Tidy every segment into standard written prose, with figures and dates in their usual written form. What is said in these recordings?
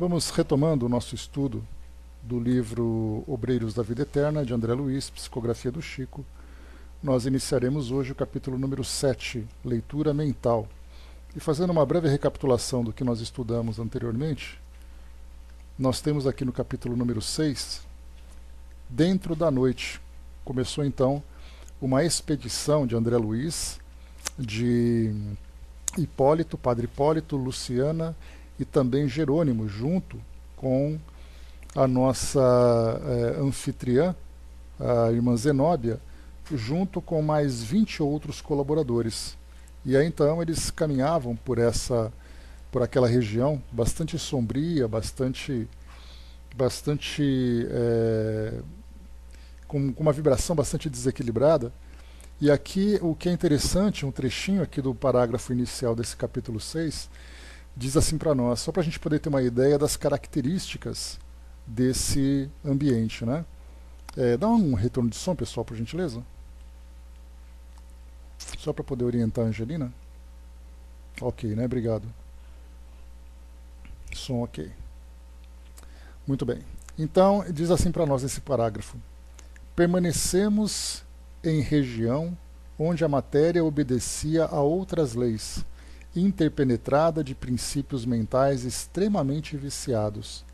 Vamos retomando o nosso estudo do livro Obreiros da Vida Eterna, de André Luiz, Psicografia do Chico. Nós iniciaremos hoje o capítulo número 7, Leitura Mental. E fazendo uma breve recapitulação do que nós estudamos anteriormente, nós temos aqui no capítulo número 6, Dentro da Noite. Começou então uma expedição de André Luiz, de Hipólito, Padre Hipólito, Luciana e também Jerônimo, junto com a nossa anfitriã, a irmã Zenóbia, junto com mais 20 outros colaboradores. E aí então eles caminhavam por aquela região bastante sombria, com uma vibração bastante desequilibrada. E aqui o que é interessante, um trechinho aqui do parágrafo inicial desse capítulo 6, diz assim para nós, só para a gente poder ter uma ideia das características desse ambiente, né? Dá um retorno de som, pessoal, por gentileza. Só para poder orientar a Angelina. Ok, né? Obrigado. Som ok. Muito bem. Então, diz assim para nós nesse parágrafo. Permanecemos em região onde a matéria obedecia a outras leis, interpenetrada de princípios mentais extremamente viciados.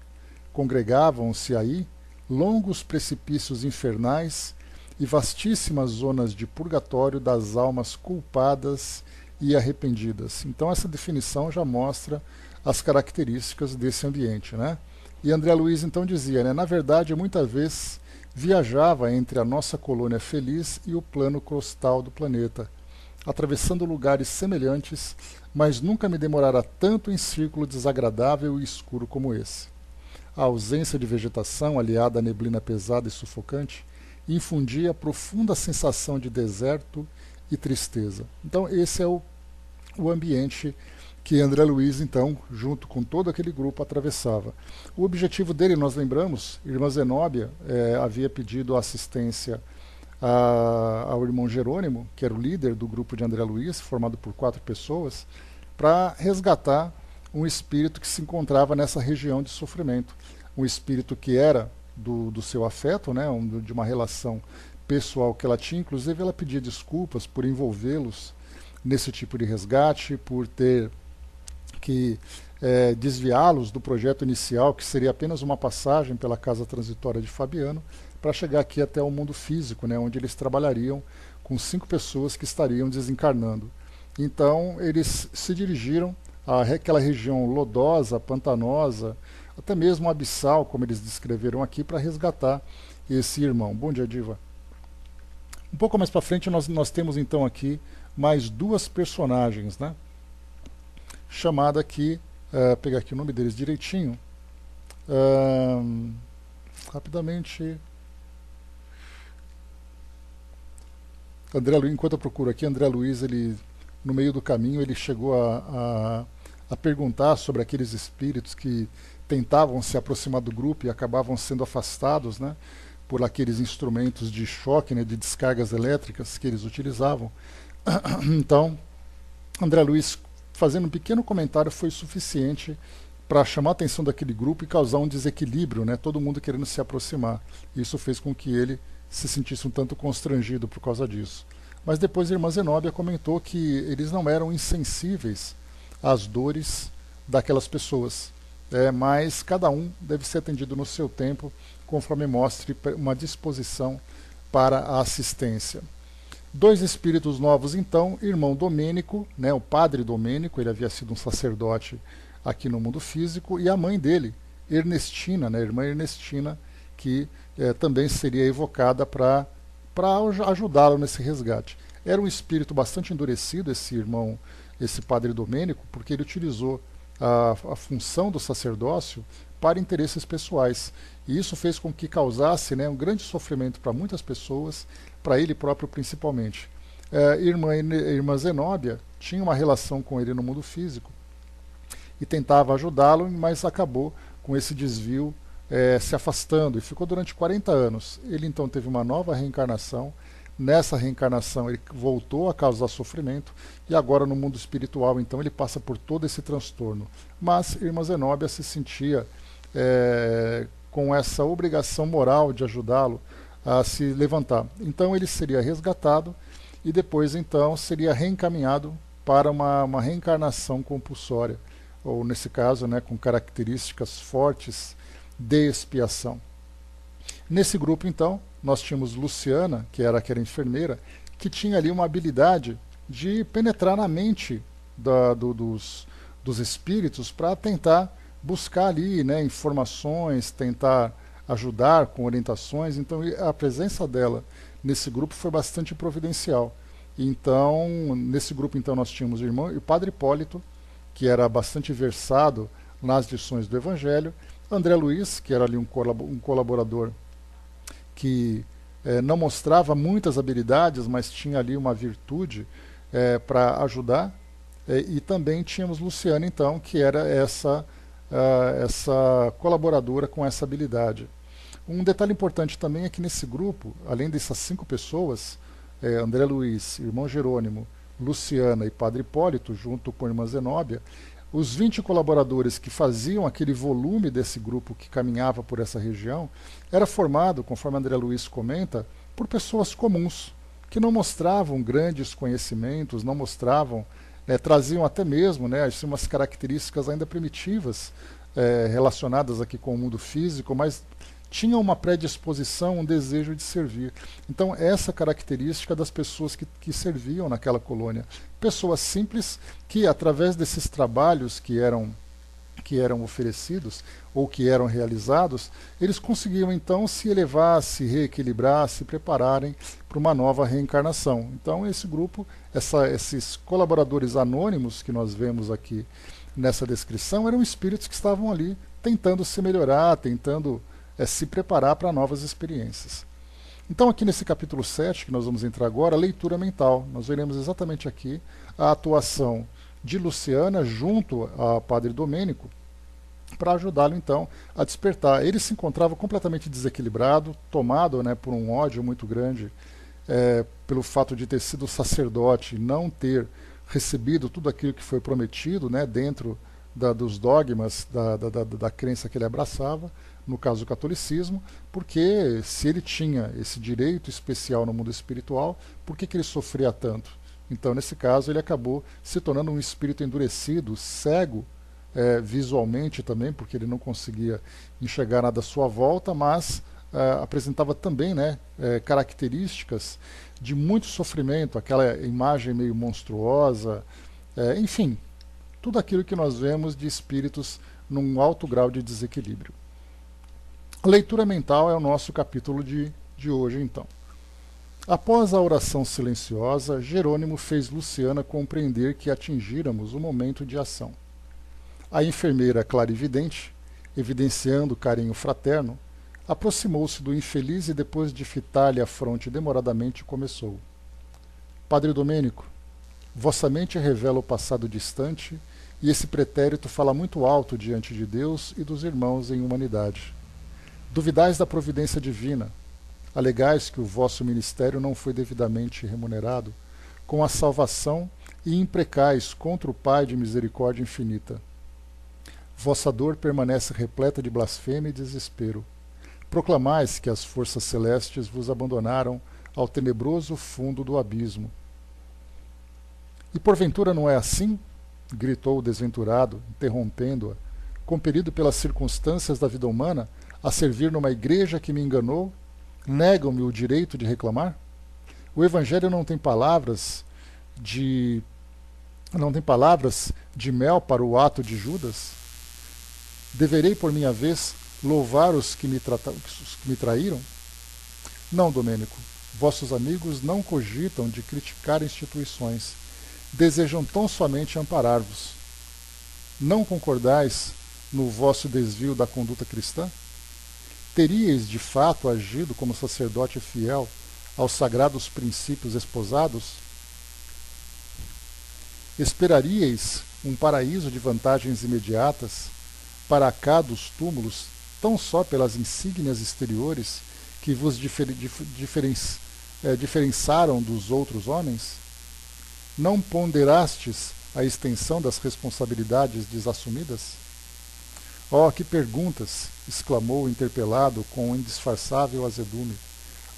Congregavam-se aí longos precipícios infernais e vastíssimas zonas de purgatório das almas culpadas e arrependidas. Então essa definição já mostra as características desse ambiente, né? E André Luiz então dizia, né, na verdade, muitas vezes viajava entre a nossa colônia feliz e o plano crustal do planeta, atravessando lugares semelhantes, mas nunca me demorara tanto em círculo desagradável e escuro como esse. A ausência de vegetação, aliada à neblina pesada e sufocante, infundia profunda sensação de deserto e tristeza. Então esse é o ambiente que André Luiz, então, junto com todo aquele grupo, atravessava. O objetivo dele, nós lembramos, irmã Zenóbia havia pedido assistência ao irmão Jerônimo, que era o líder do grupo de André Luiz, formado por 4 pessoas, para resgatar um espírito que se encontrava nessa região de sofrimento. Um espírito que era do seu afeto, né, de uma relação pessoal que ela tinha. Inclusive ela pedia desculpas por envolvê-los nesse tipo de resgate, por ter que desviá-los do projeto inicial, que seria apenas uma passagem pela casa transitória de Fabiano, para chegar aqui até o mundo físico, né, onde eles trabalhariam com 5 pessoas que estariam desencarnando. Então eles se dirigiram àquela região lodosa, pantanosa, até mesmo abissal, como eles descreveram aqui, para resgatar esse irmão. Bom dia, Diva. Um pouco mais para frente nós temos então aqui mais 2 personagens, né? Chamada aqui, pegar aqui o nome deles direitinho, rapidamente. André Luiz, enquanto eu procuro aqui, André Luiz, ele, no meio do caminho, ele chegou a perguntar sobre aqueles espíritos que tentavam se aproximar do grupo e acabavam sendo afastados, né, por aqueles instrumentos de choque, né, de descargas elétricas que eles utilizavam. Então, André Luiz, fazendo um pequeno comentário, foi suficiente para chamar a atenção daquele grupo e causar um desequilíbrio, né, todo mundo querendo se aproximar. Isso fez com que ele se sentisse um tanto constrangido por causa disso. Mas depois a irmã Zenóbia comentou que eles não eram insensíveis às dores daquelas pessoas, mas cada um deve ser atendido no seu tempo, conforme mostre uma disposição para a assistência. 2 espíritos novos, então, irmão Domênico, né, o padre Domênico, ele havia sido um sacerdote aqui no mundo físico, e a mãe dele, Ernestina, né, a irmã Ernestina, que também seria evocada para ajudá-lo nesse resgate. Era um espírito bastante endurecido, esse padre Domênico, porque ele utilizou a função do sacerdócio para interesses pessoais. E isso fez com que causasse, né, um grande sofrimento para muitas pessoas, para ele próprio principalmente. Irmã Zenóbia tinha uma relação com ele no mundo físico e tentava ajudá-lo, mas acabou com esse desvio se afastando e ficou durante 40 anos. Ele então teve uma nova reencarnação nessa reencarnação ele voltou a causar sofrimento, e agora no mundo espiritual, então, ele passa por todo esse transtorno. Mas irmã Zenóbia se sentia com essa obrigação moral de ajudá-lo a se levantar. Então ele seria resgatado e depois então seria reencaminhado para uma reencarnação compulsória, ou nesse caso, né, com características fortes de expiação. Nesse grupo então nós tínhamos Luciana, que era aquela enfermeira, que tinha ali uma habilidade de penetrar na mente dos espíritos para tentar buscar ali, né, informações, tentar ajudar com orientações. Então a presença dela nesse grupo foi bastante providencial. Então nesse grupo então nós tínhamos o Padre Hipólito, que era bastante versado nas lições do Evangelho, André Luiz, que era ali um colaborador que não mostrava muitas habilidades, mas tinha ali uma virtude para ajudar, e também tínhamos Luciana, então, que era essa colaboradora com essa habilidade. Um detalhe importante também é que nesse grupo, além dessas 5 pessoas, André Luiz, irmão Jerônimo, Luciana e Padre Hipólito, junto com a irmã Zenóbia, os 20 colaboradores que faziam aquele volume desse grupo que caminhava por essa região, era formado, conforme André Luiz comenta, por pessoas comuns, que não mostravam grandes conhecimentos, não mostravam, traziam até mesmo, né, assim, umas características ainda primitivas relacionadas aqui com o mundo físico, mas tinham uma predisposição, um desejo de servir. Então essa característica das pessoas que serviam naquela colônia. Pessoas simples que, através desses trabalhos que eram oferecidos ou que eram realizados, eles conseguiam então se elevar, se reequilibrar, se prepararem para uma nova reencarnação. Então esse grupo, esses colaboradores anônimos que nós vemos aqui nessa descrição, eram espíritos que estavam ali tentando se melhorar, tentando se preparar para novas experiências. Então aqui nesse capítulo 7, que nós vamos entrar agora, a leitura mental. Nós veremos exatamente aqui a atuação de Luciana junto a Padre Domênico para ajudá-lo então a despertar. Ele se encontrava completamente desequilibrado, tomado, né, por um ódio muito grande pelo fato de ter sido sacerdote e não ter recebido tudo aquilo que foi prometido, né, dentro dos dogmas da crença que ele abraçava, no caso do catolicismo, porque se ele tinha esse direito especial no mundo espiritual, por que ele sofria tanto? Então, nesse caso, ele acabou se tornando um espírito endurecido, cego visualmente também, porque ele não conseguia enxergar nada à sua volta, mas apresentava também, né, características de muito sofrimento, aquela imagem meio monstruosa, enfim, tudo aquilo que nós vemos de espíritos num alto grau de desequilíbrio. A leitura mental é o nosso capítulo de hoje, então. Após a oração silenciosa, Jerônimo fez Luciana compreender que atingíramos o momento de ação. A enfermeira clarividente, evidenciando carinho fraterno, aproximou-se do infeliz e, depois de fitar-lhe a fronte demoradamente, começou. Padre Domênico, vossa mente revela o passado distante, e esse pretérito fala muito alto diante de Deus e dos irmãos em humanidade. Duvidais da providência divina, alegais que o vosso ministério não foi devidamente remunerado com a salvação e imprecais contra o Pai de misericórdia infinita. Vossa dor permanece repleta de blasfêmia e desespero. Proclamais que as forças celestes vos abandonaram ao tenebroso fundo do abismo. E porventura não é assim? Gritou o desventurado, interrompendo-a, compelido pelas circunstâncias da vida humana a servir numa igreja que me enganou. Negam-me o direito de reclamar? O Evangelho não tem palavras de mel para o ato de Judas? Deverei, por minha vez, louvar os que me traíram? Não, Domênico. Vossos amigos não cogitam de criticar instituições. Desejam tão somente amparar-vos. Não concordais no vosso desvio da conduta cristã? Teríeis de fato agido como sacerdote fiel aos sagrados princípios esposados? Esperaríeis um paraíso de vantagens imediatas para cá dos túmulos, tão só pelas insígnias exteriores que vos diferenciaram dos outros homens? Não ponderastes a extensão das responsabilidades desassumidas? Oh, que perguntas! Exclamou o interpelado com um indisfarçável azedume.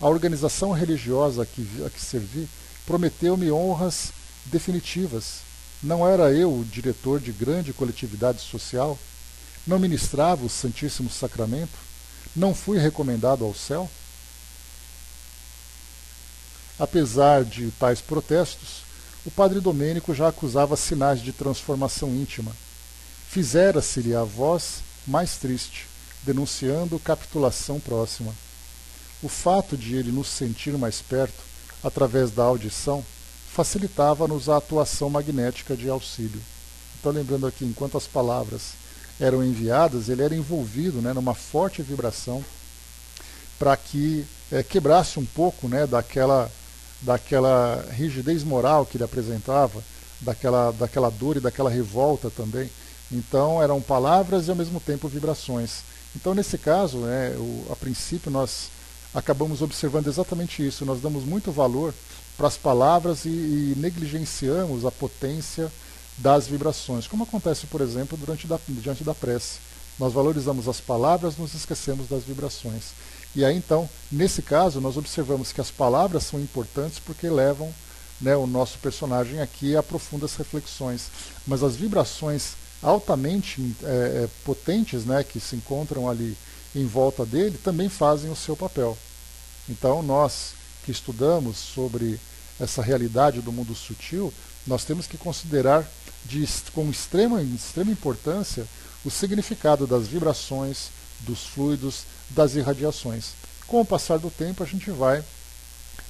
A organização religiosa a que servi prometeu-me honras definitivas. Não era eu o diretor de grande coletividade social? Não ministrava o Santíssimo Sacramento? Não fui recomendado ao céu? Apesar de tais protestos, o padre Domênico já acusava sinais de transformação íntima. Fizera-se-lhe a voz mais triste, denunciando capitulação próxima. O fato de ele nos sentir mais perto, através da audição, facilitava-nos a atuação magnética de auxílio. Então, lembrando aqui, enquanto as palavras eram enviadas, ele era envolvido, né, numa forte vibração para que quebrasse um pouco, né, daquela rigidez moral que ele apresentava, daquela dor e daquela revolta também. Então eram palavras e ao mesmo tempo vibrações. Então nesse caso, a princípio nós acabamos observando exatamente isso. Nós damos muito valor para as palavras e negligenciamos a potência das vibrações, como acontece, por exemplo, diante da prece. Nós valorizamos as palavras, nos esquecemos das vibrações. E aí então, nesse caso, nós observamos que as palavras são importantes porque levam, né, o nosso personagem aqui a profundas reflexões. Mas as vibrações altamente potentes, né, que se encontram ali em volta dele, também fazem o seu papel. Então nós que estudamos sobre essa realidade do mundo sutil, nós temos que considerar com extrema importância o significado das vibrações, dos fluidos, das irradiações. Com o passar do tempo a gente vai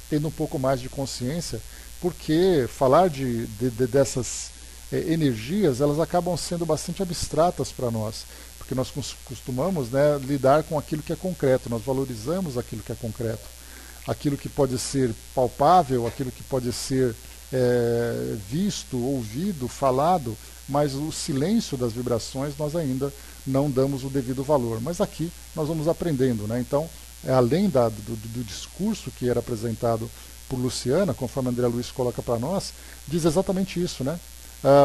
tendo um pouco mais de consciência, porque falar dessas energias, elas acabam sendo bastante abstratas para nós, porque nós costumamos, né, lidar com aquilo que é concreto, nós valorizamos aquilo que é concreto, aquilo que pode ser palpável, aquilo que pode ser visto, ouvido, falado, mas o silêncio das vibrações nós ainda não damos o devido valor. Mas aqui nós vamos aprendendo, né? Então, além do discurso que era apresentado por Luciana, conforme André Luiz coloca para nós, diz exatamente isso, né?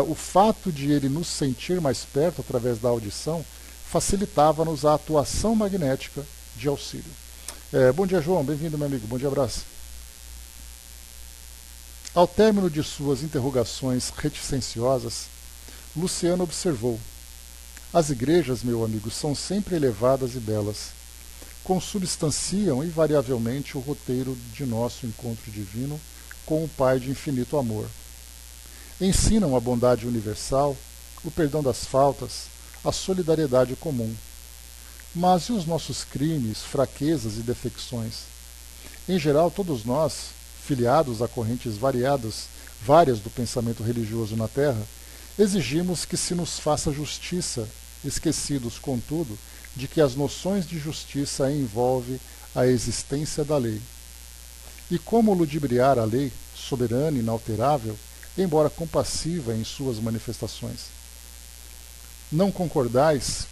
O fato de ele nos sentir mais perto através da audição facilitava-nos a atuação magnética de auxílio. Bom dia, João. Bem-vindo, meu amigo. Bom dia, abraço. Ao término de suas interrogações reticenciosas, Luciano observou: as igrejas, meu amigo, são sempre elevadas e belas. Consubstanciam invariavelmente o roteiro de nosso encontro divino com o Pai de infinito amor. Ensinam a bondade universal, o perdão das faltas, a solidariedade comum. Mas e os nossos crimes, fraquezas e defecções? Em geral, todos nós, filiados a correntes várias do pensamento religioso na Terra, exigimos que se nos faça justiça, esquecidos, contudo, de que as noções de justiça envolvem a existência da lei. E como ludibriar a lei, soberana e inalterável, embora compassiva em suas manifestações? Não concordais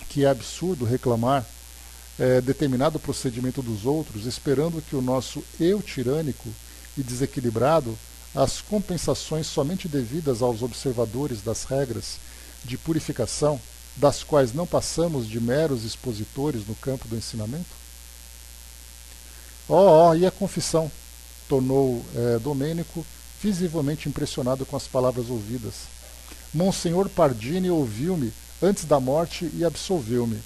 que é absurdo reclamar determinado procedimento dos outros, esperando que o nosso eu tirânico e desequilibrado, as compensações somente devidas aos observadores das regras de purificação, das quais não passamos de meros expositores no campo do ensinamento? E a confissão? Tornou Domênico, visivelmente impressionado com as palavras ouvidas. Monsenhor Pardini ouviu-me antes da morte e absolveu-me.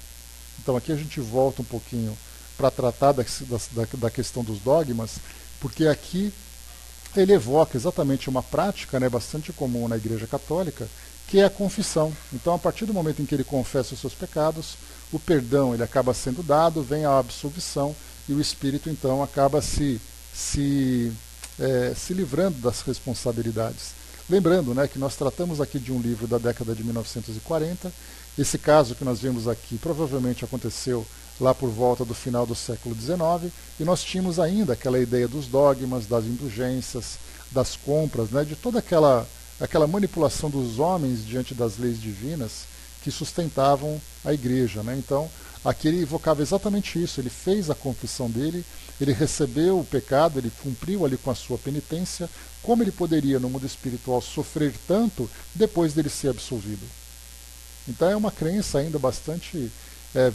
Então aqui a gente volta um pouquinho para tratar da questão dos dogmas, porque aqui ele evoca exatamente uma prática, né, bastante comum na Igreja Católica, que é a confissão. Então, a partir do momento em que ele confessa os seus pecados, o perdão ele acaba sendo dado, vem a absolvição, e o espírito então acaba se livrando das responsabilidades. Lembrando, né, que nós tratamos aqui de um livro da década de 1940, esse caso que nós vimos aqui provavelmente aconteceu lá por volta do final do século XIX, e nós tínhamos ainda aquela ideia dos dogmas, das indulgências, das compras, né, de toda aquela manipulação dos homens diante das leis divinas, que sustentavam a igreja, né? Então, aqui ele evocava exatamente isso, ele fez a confissão dele, ele recebeu o pecado, ele cumpriu ali com a sua penitência, como ele poderia no mundo espiritual sofrer tanto depois dele ser absolvido? Então é uma crença ainda bastante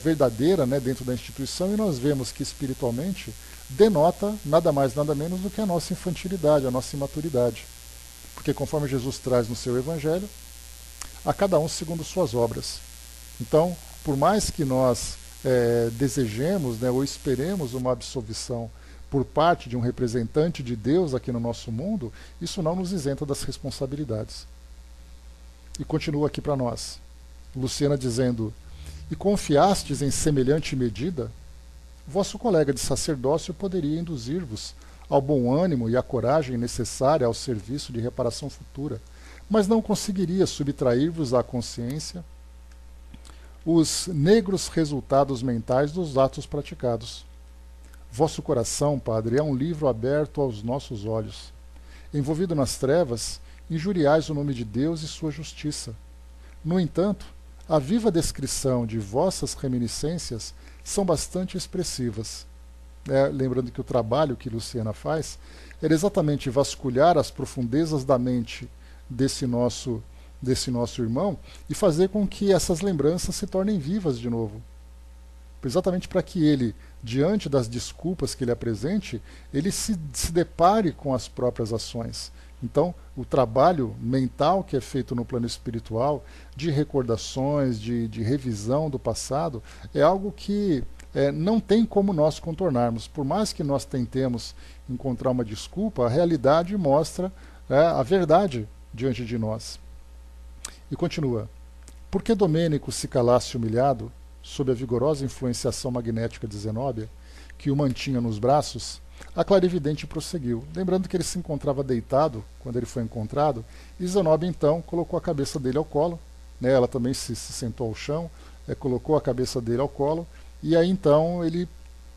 verdadeira, né, dentro da instituição, e nós vemos que espiritualmente denota nada mais, nada menos do que a nossa infantilidade, a nossa imaturidade. Porque conforme Jesus traz no seu evangelho, a cada um segundo suas obras. Então, por mais que nós desejemos, né, ou esperemos uma absolvição por parte de um representante de Deus aqui no nosso mundo, isso não nos isenta das responsabilidades. E continua aqui para nós, Luciana dizendo: e confiastes em semelhante medida? Vosso colega de sacerdócio poderia induzir-vos ao bom ânimo e à coragem necessária ao serviço de reparação futura, mas não conseguiria subtrair-vos à consciência os negros resultados mentais dos atos praticados. Vosso coração, Padre, é um livro aberto aos nossos olhos. Envolvido nas trevas, injuriais o nome de Deus e sua justiça. No entanto, a viva descrição de vossas reminiscências são bastante expressivas. Lembrando que o trabalho que Luciana faz era exatamente vasculhar as profundezas da mente desse nosso irmão e fazer com que essas lembranças se tornem vivas de novo. Exatamente para que ele, diante das desculpas que ele apresente, ele se depare com as próprias ações. Então, o trabalho mental que é feito no plano espiritual, de recordações, de revisão do passado, é algo que não tem como nós contornarmos. Por mais que nós tentemos encontrar uma desculpa, a realidade mostra a verdade diante de nós. E continua: por que Domênico se calasse humilhado, sob a vigorosa influenciação magnética de Zenóbia, que o mantinha nos braços, a clarividente prosseguiu, lembrando que ele se encontrava deitado quando ele foi encontrado, e Zenóbia então colocou a cabeça dele ao colo, né, ela também se sentou ao chão, colocou a cabeça dele ao colo, e aí então ele,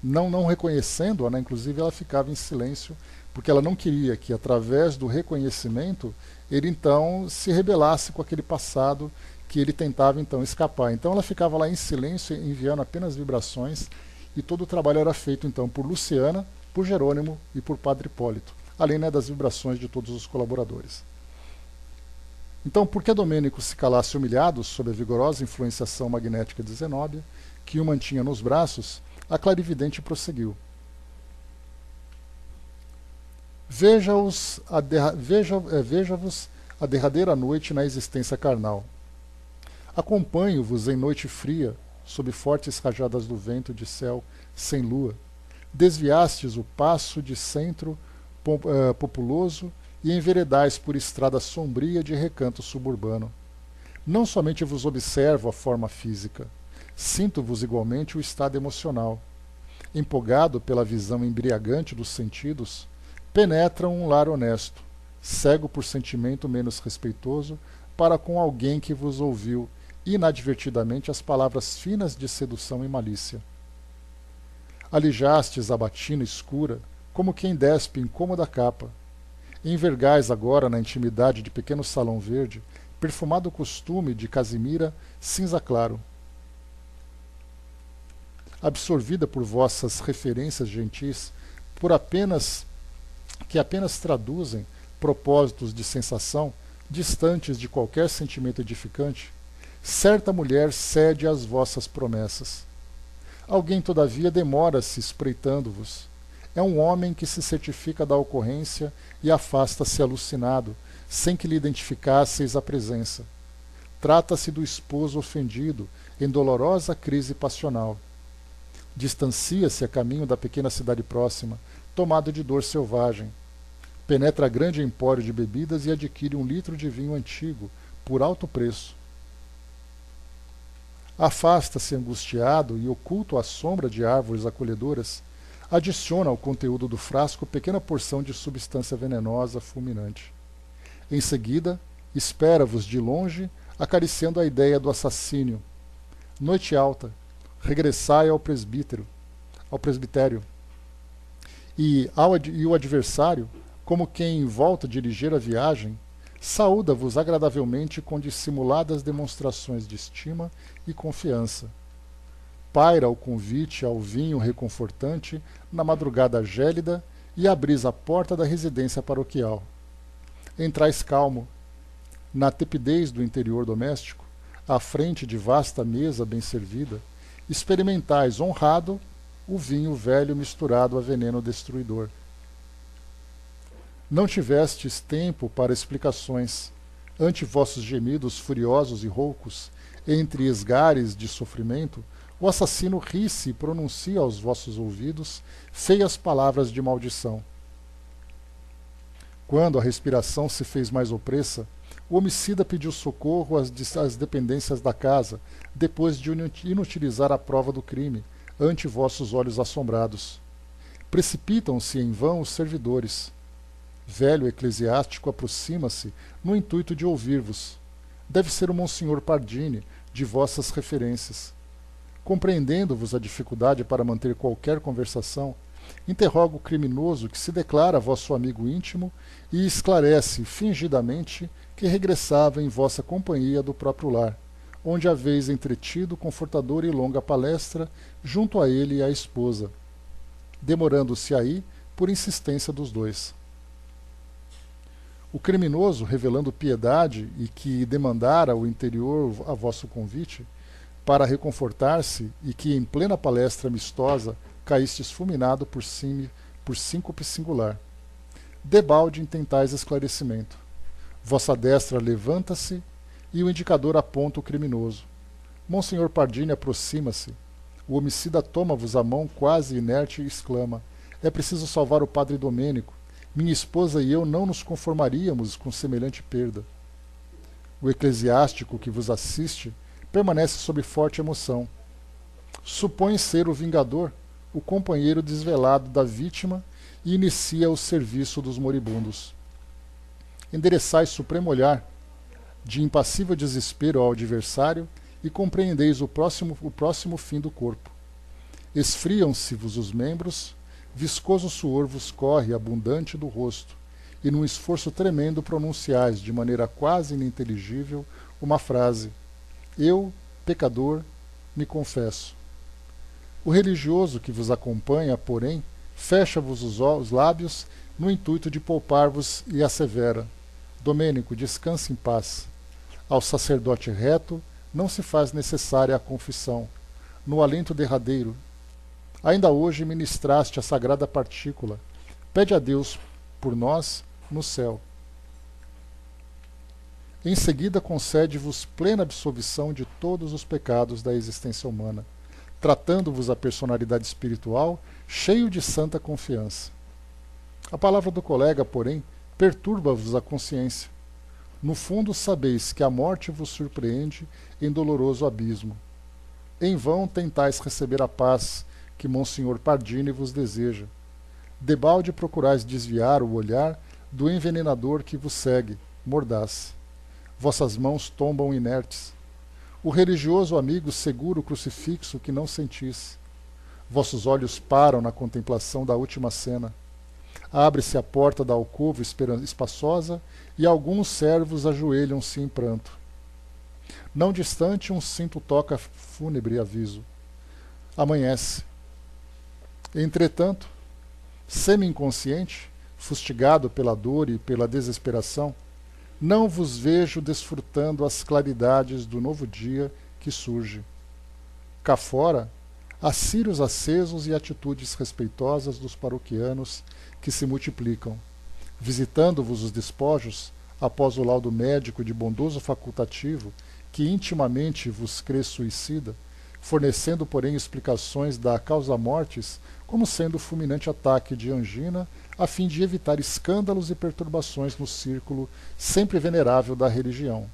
não reconhecendo-a, né, inclusive ela ficava em silêncio, porque ela não queria que através do reconhecimento ele então se rebelasse com aquele passado que ele tentava então escapar. Então ela ficava lá em silêncio, enviando apenas vibrações, e todo o trabalho era feito então por Luciana, por Jerônimo e por Padre Hipólito, além, né, das vibrações de todos os colaboradores. Então, por que Domênico se calasse humilhado sob a vigorosa influenciação magnética de Zenóbia, que o mantinha nos braços, a clarividente prosseguiu: Veja-vos a derradeira noite na existência carnal. Acompanho-vos em noite fria, sob fortes rajadas do vento de céu sem lua. Desviastes o passo de centro populoso e enveredais por estrada sombria de recanto suburbano. Não somente vos observo a forma física, sinto-vos igualmente o estado emocional. Empolgado pela visão embriagante dos sentidos, penetram um lar honesto, cego por sentimento menos respeitoso para com alguém que vos ouviu inadvertidamente as palavras finas de sedução e malícia. Alijastes a batina escura, como quem despe incômoda capa. Envergais agora na intimidade de pequeno salão verde, perfumado costume de casimira cinza claro. Absorvida por vossas referências gentis, que apenas traduzem propósitos de sensação distantes de qualquer sentimento edificante, certa mulher cede às vossas promessas. Alguém, todavia, demora-se espreitando-vos. É um homem que se certifica da ocorrência e afasta-se alucinado, sem que lhe identificasseis a presença. Trata-se do esposo ofendido, em dolorosa crise passional. Distancia-se a caminho da pequena cidade próxima, tomado de dor selvagem. Penetra grande empório de bebidas e adquire 1 litro de vinho antigo, por alto preço. Afasta-se angustiado e oculto à sombra de árvores acolhedoras, adiciona ao conteúdo do frasco pequena porção de substância venenosa fulminante. Em seguida, espera-vos de longe, acariciando a ideia do assassínio. Noite alta, regressai ao presbitério, e o adversário, como quem volta a dirigir a viagem, saúda-vos agradavelmente com dissimuladas demonstrações de estima e confiança. Paira o convite ao vinho reconfortante na madrugada gélida e abris a porta da residência paroquial. Entrais calmo, na tepidez do interior doméstico, à frente de vasta mesa bem servida, experimentais honrado o vinho velho misturado a veneno destruidor. Não tivestes tempo para explicações. Ante vossos gemidos furiosos e roucos, entre esgares de sofrimento, o assassino ri-se e pronuncia aos vossos ouvidos feias palavras de maldição. Quando a respiração se fez mais opressa, o homicida pediu socorro às dependências da casa, depois de inutilizar a prova do crime, ante vossos olhos assombrados. Precipitam-se em vão os servidores. Velho eclesiástico aproxima-se no intuito de ouvir-vos. Deve ser o Monsenhor Pardini, de vossas referências. Compreendendo-vos a dificuldade para manter qualquer conversação, interroga o criminoso que se declara vosso amigo íntimo e esclarece fingidamente que regressava em vossa companhia do próprio lar, onde haveis entretido confortadora e longa palestra junto a ele e à esposa, demorando-se aí por insistência dos dois. O criminoso, revelando piedade e que demandara o interior a vosso convite, para reconfortar-se e que em plena palestra amistosa caístes fulminado por síncope singular. Debalde intentais esclarecimento. Vossa destra levanta-se e o indicador aponta o criminoso. Monsenhor Pardini aproxima-se. O homicida toma-vos a mão quase inerte e exclama: é preciso salvar o padre Domênico. Minha esposa e eu não nos conformaríamos com semelhante perda. O eclesiástico que vos assiste permanece sob forte emoção. Supõe ser o vingador, o companheiro desvelado da vítima, e inicia o serviço dos moribundos. Endereçais supremo olhar, de impassível desespero ao adversário, e compreendeis o próximo fim do corpo. Esfriam-se-vos os membros, viscoso suor vos corre abundante do rosto, e num esforço tremendo pronunciais de maneira quase ininteligível uma frase: eu, pecador, me confesso. O religioso que vos acompanha, porém, fecha-vos os lábios no intuito de poupar-vos e assevera: Domênico, descanse em paz. Ao sacerdote reto não se faz necessária a confissão. No alento derradeiro, ainda hoje ministraste a sagrada partícula. Pede a Deus por nós no céu. Em seguida concede-vos plena absolvição de todos os pecados da existência humana, tratando-vos a personalidade espiritual cheio de santa confiança. A palavra do colega, porém, perturba-vos a consciência. No fundo sabeis que a morte vos surpreende em doloroso abismo. Em vão tentais receber a paz que Monsenhor Pardini vos deseja. Debalde procurais desviar o olhar do envenenador que vos segue, mordaz. Vossas mãos tombam inertes. O religioso amigo segura o crucifixo que não sentis. Vossos olhos param na contemplação da última cena. Abre-se a porta da alcova espaçosa e alguns servos ajoelham-se em pranto. Não distante, um cinto toca fúnebre aviso. Amanhece. Entretanto, semi-inconsciente, fustigado pela dor e pela desesperação, não vos vejo desfrutando as claridades do novo dia que surge. Cá fora, há círios acesos e atitudes respeitosas dos paroquianos que se multiplicam. Visitando-vos os despojos, após o laudo médico de bondoso facultativo, que intimamente vos crê suicida, fornecendo, porém, explicações da causa-mortis como sendo fulminante ataque de angina, a fim de evitar escândalos e perturbações no círculo sempre venerável da religião.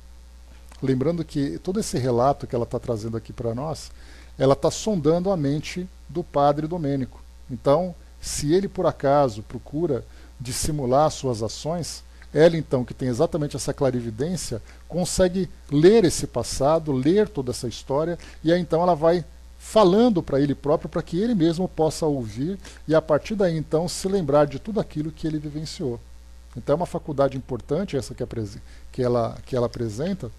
Lembrando que todo esse relato que ela está trazendo aqui para nós, ela está sondando a mente do padre Domênico. Então, se ele por acaso procura dissimular suas ações, ela então, que tem exatamente essa clarividência, consegue ler esse passado, ler toda essa história, e aí então ela vai falando para ele próprio, para que ele mesmo possa ouvir, e a partir daí então se lembrar de tudo aquilo que ele vivenciou. Então é uma faculdade importante essa que ela apresenta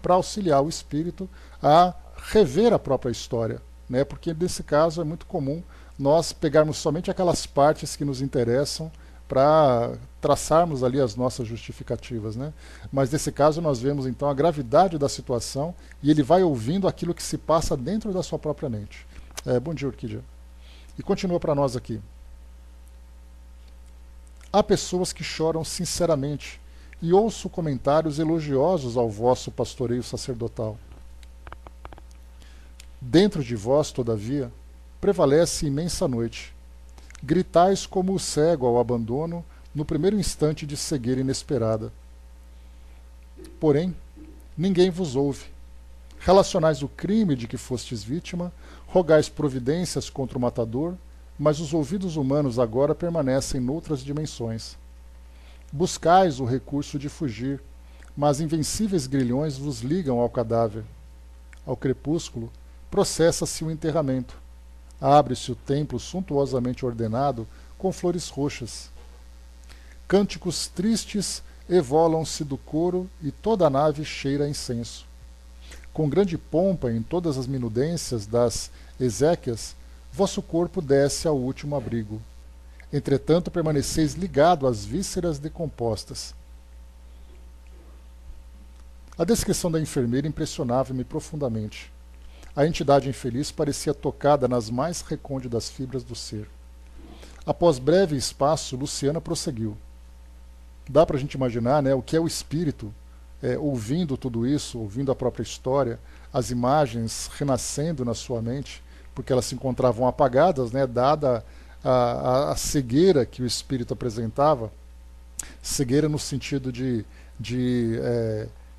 para auxiliar o espírito a rever a própria história, né? Porque nesse caso é muito comum nós pegarmos somente aquelas partes que nos interessam para traçarmos ali as nossas justificativas, né? Mas nesse caso nós vemos então a gravidade da situação e ele vai ouvindo aquilo que se passa dentro da sua própria mente. Bom dia, Orquídea. E continua para nós aqui. Há pessoas que choram sinceramente e ouço comentários elogiosos ao vosso pastoreio sacerdotal. Dentro de vós, todavia, prevalece imensa noite. Gritais como o cego ao abandono no primeiro instante de cegueira inesperada. Porém, ninguém vos ouve. Relacionais o crime de que fostes vítima, rogais providências contra o matador, mas os ouvidos humanos agora permanecem noutras dimensões. Buscais o recurso de fugir, mas invencíveis grilhões vos ligam ao cadáver. Ao crepúsculo, processa-se o enterramento. Abre-se o templo suntuosamente ordenado com flores roxas. Cânticos tristes evolam-se do coro e toda a nave cheira a incenso. Com grande pompa em todas as minudências das exéquias, vosso corpo desce ao último abrigo. Entretanto, permaneceis ligado às vísceras decompostas. A descrição da enfermeira impressionava-me profundamente. A entidade infeliz parecia tocada nas mais recônditas fibras do ser. Após breve espaço, Luciana prosseguiu. Dá para a gente imaginar, né, o que é o espírito, ouvindo tudo isso, ouvindo a própria história, as imagens renascendo na sua mente, porque elas se encontravam apagadas, né, dada a cegueira que o espírito apresentava, cegueira no sentido de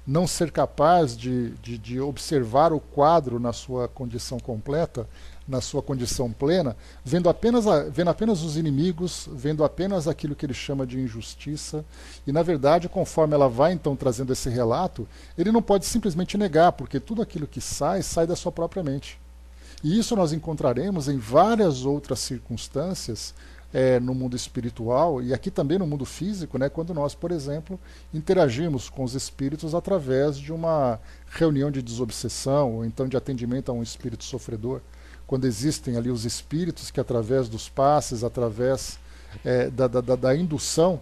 não ser capaz de observar o quadro na sua condição completa, na sua condição plena, vendo apenas os inimigos, vendo apenas aquilo que ele chama de injustiça. E, na verdade, conforme ela vai então trazendo esse relato, ele não pode simplesmente negar, porque tudo aquilo que sai da sua própria mente. E isso nós encontraremos em várias outras circunstâncias no mundo espiritual e aqui também no mundo físico, né, quando nós, por exemplo, interagimos com os espíritos através de uma reunião de desobsessão ou então de atendimento a um espírito sofredor. Quando existem ali os espíritos que, através dos passes, através da indução,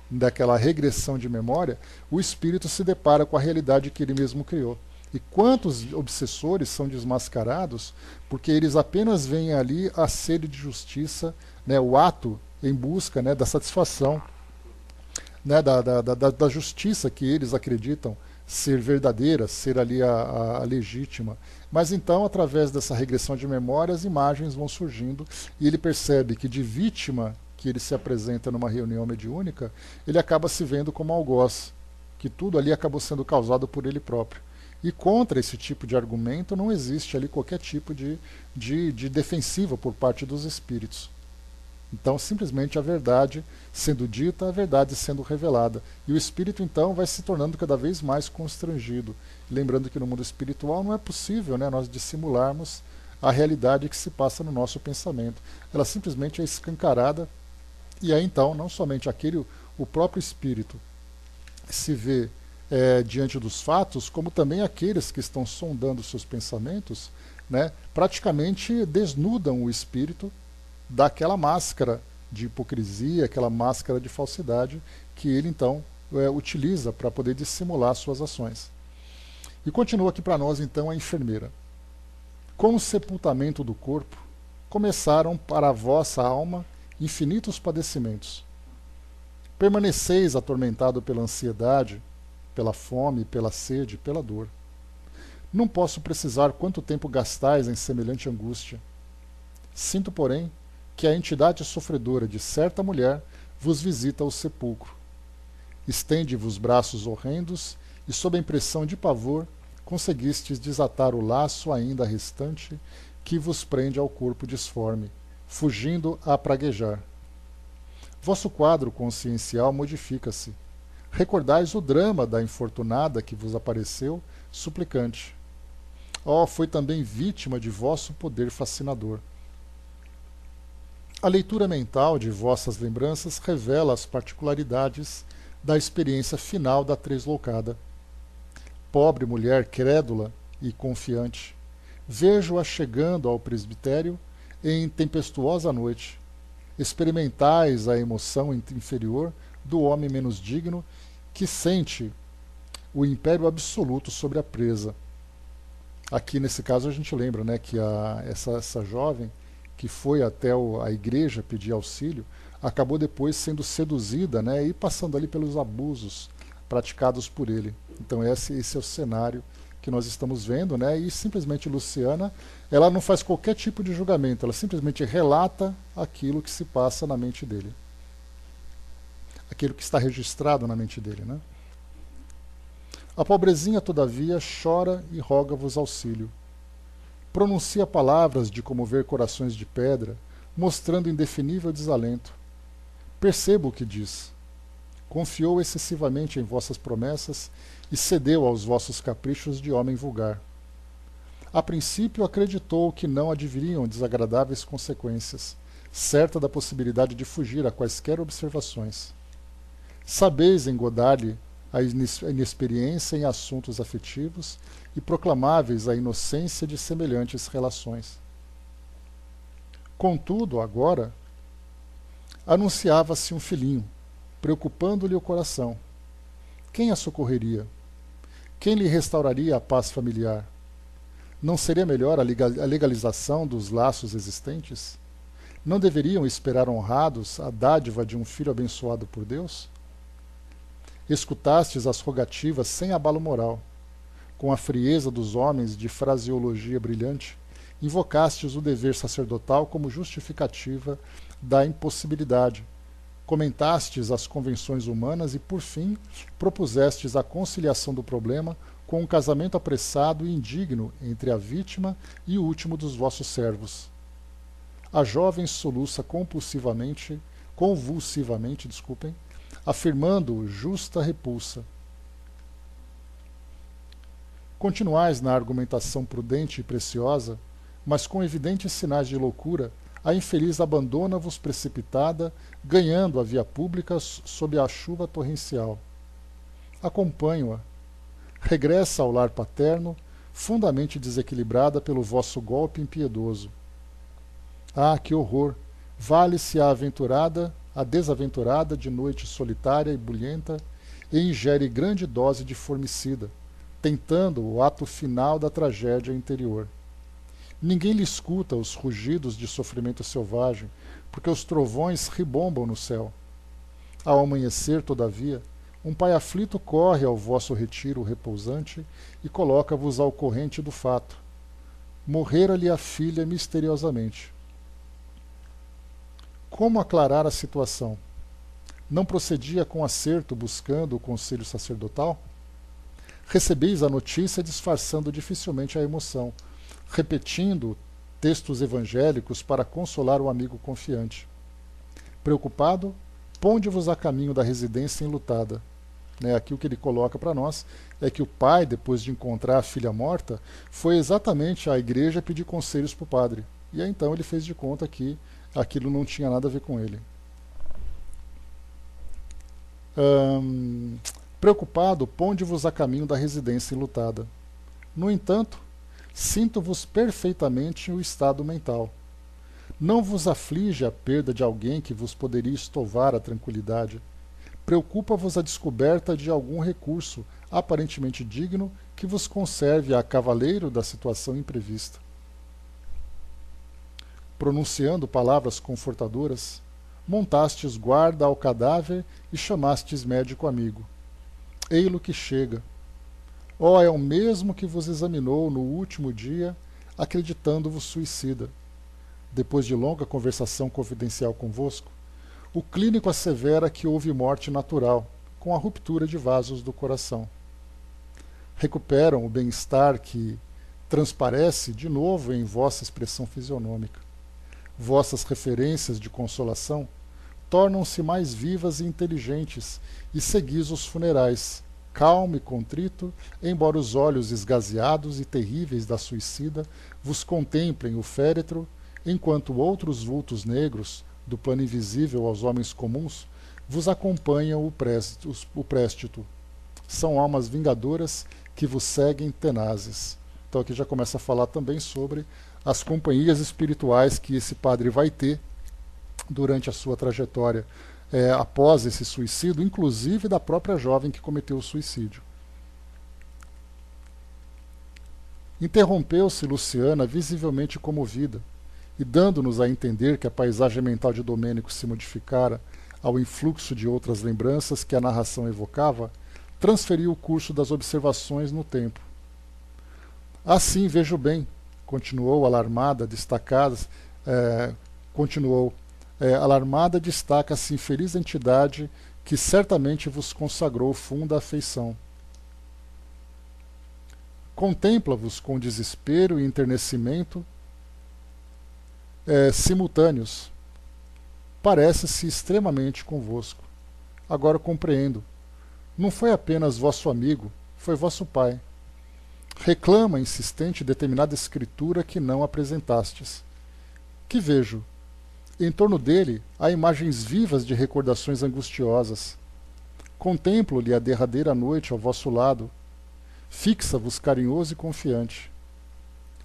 daquela regressão de memória, o espírito se depara com a realidade que ele mesmo criou. E quantos obsessores são desmascarados porque eles apenas veem ali a sede de justiça, né, o ato em busca, né, da satisfação, né, da justiça que eles acreditam ser verdadeira, ser ali a legítima. Mas então, através dessa regressão de memória, as imagens vão surgindo e ele percebe que de vítima que ele se apresenta numa reunião mediúnica, ele acaba se vendo como algoz, que tudo ali acabou sendo causado por ele próprio. E contra esse tipo de argumento não existe ali qualquer tipo de defensiva por parte dos espíritos. Então, simplesmente a verdade sendo dita, a verdade sendo revelada. E o espírito, então, vai se tornando cada vez mais constrangido. Lembrando que no mundo espiritual não é possível, né, nós dissimularmos a realidade que se passa no nosso pensamento. Ela simplesmente é escancarada. E aí, então, não somente o próprio espírito se vê diante dos fatos, como também aqueles que estão sondando seus pensamentos, né, praticamente desnudam o espírito daquela máscara de hipocrisia, aquela máscara de falsidade que ele então utiliza para poder dissimular suas ações. E continua aqui para nós então a enfermeira. Com o sepultamento do corpo, começaram para a vossa alma infinitos padecimentos. Permaneceis atormentado pela ansiedade, pela fome, pela sede, pela dor. Não posso precisar quanto tempo gastais em semelhante angústia. Sinto, porém, que a entidade sofredora de certa mulher vos visita ao sepulcro. Estende-vos braços horrendos e, sob a impressão de pavor, conseguistes desatar o laço ainda restante que vos prende ao corpo disforme, fugindo a praguejar. Vosso quadro consciencial modifica-se. Recordais o drama da infortunada que vos apareceu, suplicante. Foi também vítima de vosso poder fascinador. A leitura mental de vossas lembranças revela as particularidades da experiência final da tresloucada. Pobre mulher crédula e confiante, vejo-a chegando ao presbitério em tempestuosa noite. Experimentais a emoção inferior do homem menos digno que sente o império absoluto sobre a presa. Aqui nesse caso a gente lembra, né, que essa jovem que foi até a igreja pedir auxílio acabou depois sendo seduzida, né, e passando ali pelos abusos praticados por ele. Então esse é o cenário que nós estamos vendo, né, e simplesmente Luciana, ela não faz qualquer tipo de julgamento, ela simplesmente relata aquilo que se passa na mente dele. Aquilo que está registrado na mente dele, né? A pobrezinha, todavia, chora e roga-vos auxílio. Pronuncia palavras de comover corações de pedra, mostrando indefinível desalento. Percebo o que diz. Confiou excessivamente em vossas promessas e cedeu aos vossos caprichos de homem vulgar. A princípio acreditou que não adviriam desagradáveis consequências, certa da possibilidade de fugir a quaisquer observações. Sabeis engodar-lhe a inexperiência em assuntos afetivos e proclamáveis a inocência de semelhantes relações. Contudo, agora, anunciava-se um filhinho, preocupando-lhe o coração. Quem a socorreria? Quem lhe restauraria a paz familiar? Não seria melhor a legalização dos laços existentes? Não deveriam esperar honrados a dádiva de um filho abençoado por Deus? Escutastes as rogativas sem abalo moral. Com a frieza dos homens de fraseologia brilhante, invocastes o dever sacerdotal como justificativa da impossibilidade. Comentastes as convenções humanas e, por fim, propusestes a conciliação do problema com um casamento apressado e indigno entre a vítima e o último dos vossos servos. A jovem soluça convulsivamente, afirmando justa repulsa. Continuais na argumentação prudente e preciosa, mas com evidentes sinais de loucura, a infeliz abandona-vos precipitada, ganhando a via pública sob a chuva torrencial. Acompanho-a. Regressa ao lar paterno, fundamente desequilibrada pelo vosso golpe impiedoso. Ah, que horror! Vale-se a desaventurada de noite solitária e bulhenta e ingere grande dose de formicida, tentando o ato final da tragédia interior. Ninguém lhe escuta os rugidos de sofrimento selvagem, porque os trovões ribombam no céu. Ao amanhecer, todavia, um pai aflito corre ao vosso retiro repousante e coloca-vos ao corrente do fato. Morrera-lhe a filha misteriosamente. Como aclarar a situação? Não procedia com acerto buscando o conselho sacerdotal? Recebeis a notícia disfarçando dificilmente a emoção, repetindo textos evangélicos para consolar o amigo confiante. Preocupado, ponde-vos a caminho da residência enlutada. Aqui o que ele coloca para nós é que o pai, depois de encontrar a filha morta, foi exatamente à igreja pedir conselhos para o padre. E aí, então ele fez de conta que aquilo não tinha nada a ver com ele. Preocupado, ponde-vos a caminho da residência enlutada. No entanto, sinto-vos perfeitamente o estado mental. Não vos aflige a perda de alguém que vos poderia estovar a tranquilidade. Preocupa-vos a descoberta de algum recurso aparentemente digno que vos conserve a cavaleiro da situação imprevista. Pronunciando palavras confortadoras, montastes guarda ao cadáver e chamastes médico amigo. Ei-lo que chega. É o mesmo que vos examinou no último dia, acreditando-vos suicida. Depois de longa conversação confidencial convosco, o clínico assevera que houve morte natural, com a ruptura de vasos do coração. Recuperam o bem-estar que transparece de novo em vossa expressão fisionômica. Vossas referências de consolação tornam-se mais vivas e inteligentes, e seguis os funerais, calmo e contrito, embora os olhos esgazeados e terríveis da suicida vos contemplem o féretro, enquanto outros vultos negros, do plano invisível aos homens comuns, vos acompanham o préstito. São almas vingadoras que vos seguem tenazes. Então aqui já começa a falar também sobre as companhias espirituais que esse padre vai ter durante a sua trajetória após esse suicídio, inclusive da própria jovem que cometeu o suicídio. Interrompeu-se Luciana, visivelmente comovida, e dando-nos a entender que a paisagem mental de Domênico se modificara ao influxo de outras lembranças que a narração evocava, transferiu o curso das observações no tempo. Assim, vejo bem, continuou alarmada, alarmada destaca-se infeliz entidade que certamente vos consagrou funda afeição. Contempla-vos com desespero e enternecimento simultâneos. Parece-se extremamente convosco. Agora compreendo. Não foi apenas vosso amigo, foi vosso pai. Reclama insistente determinada escritura que não apresentastes. Que vejo? Em torno dele há imagens vivas de recordações angustiosas. Contemplo-lhe a derradeira noite ao vosso lado. Fixa-vos carinhoso e confiante.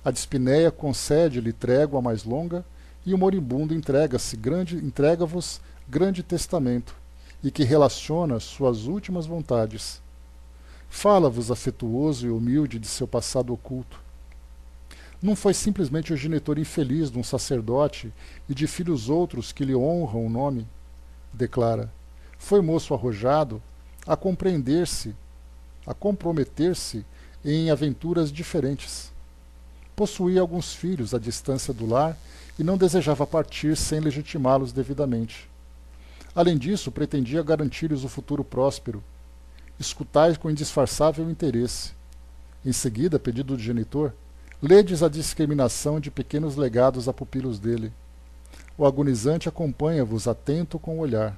A dispneia concede-lhe trégua mais longa, e o moribundo entrega-vos grande testamento, e que relaciona suas últimas vontades. Fala-vos afetuoso e humilde de seu passado oculto. Não foi simplesmente o genitor infeliz de um sacerdote e de filhos outros que lhe honram o nome, declara. Foi moço arrojado a comprometer-se em aventuras diferentes. Possuía alguns filhos à distância do lar e não desejava partir sem legitimá-los devidamente. Além disso, pretendia garantir-lhes o futuro próspero. Escutais com indisfarçável interesse. Em seguida, pedido do genitor, ledes a discriminação de pequenos legados a pupilos dele. O agonizante acompanha-vos atento com o olhar.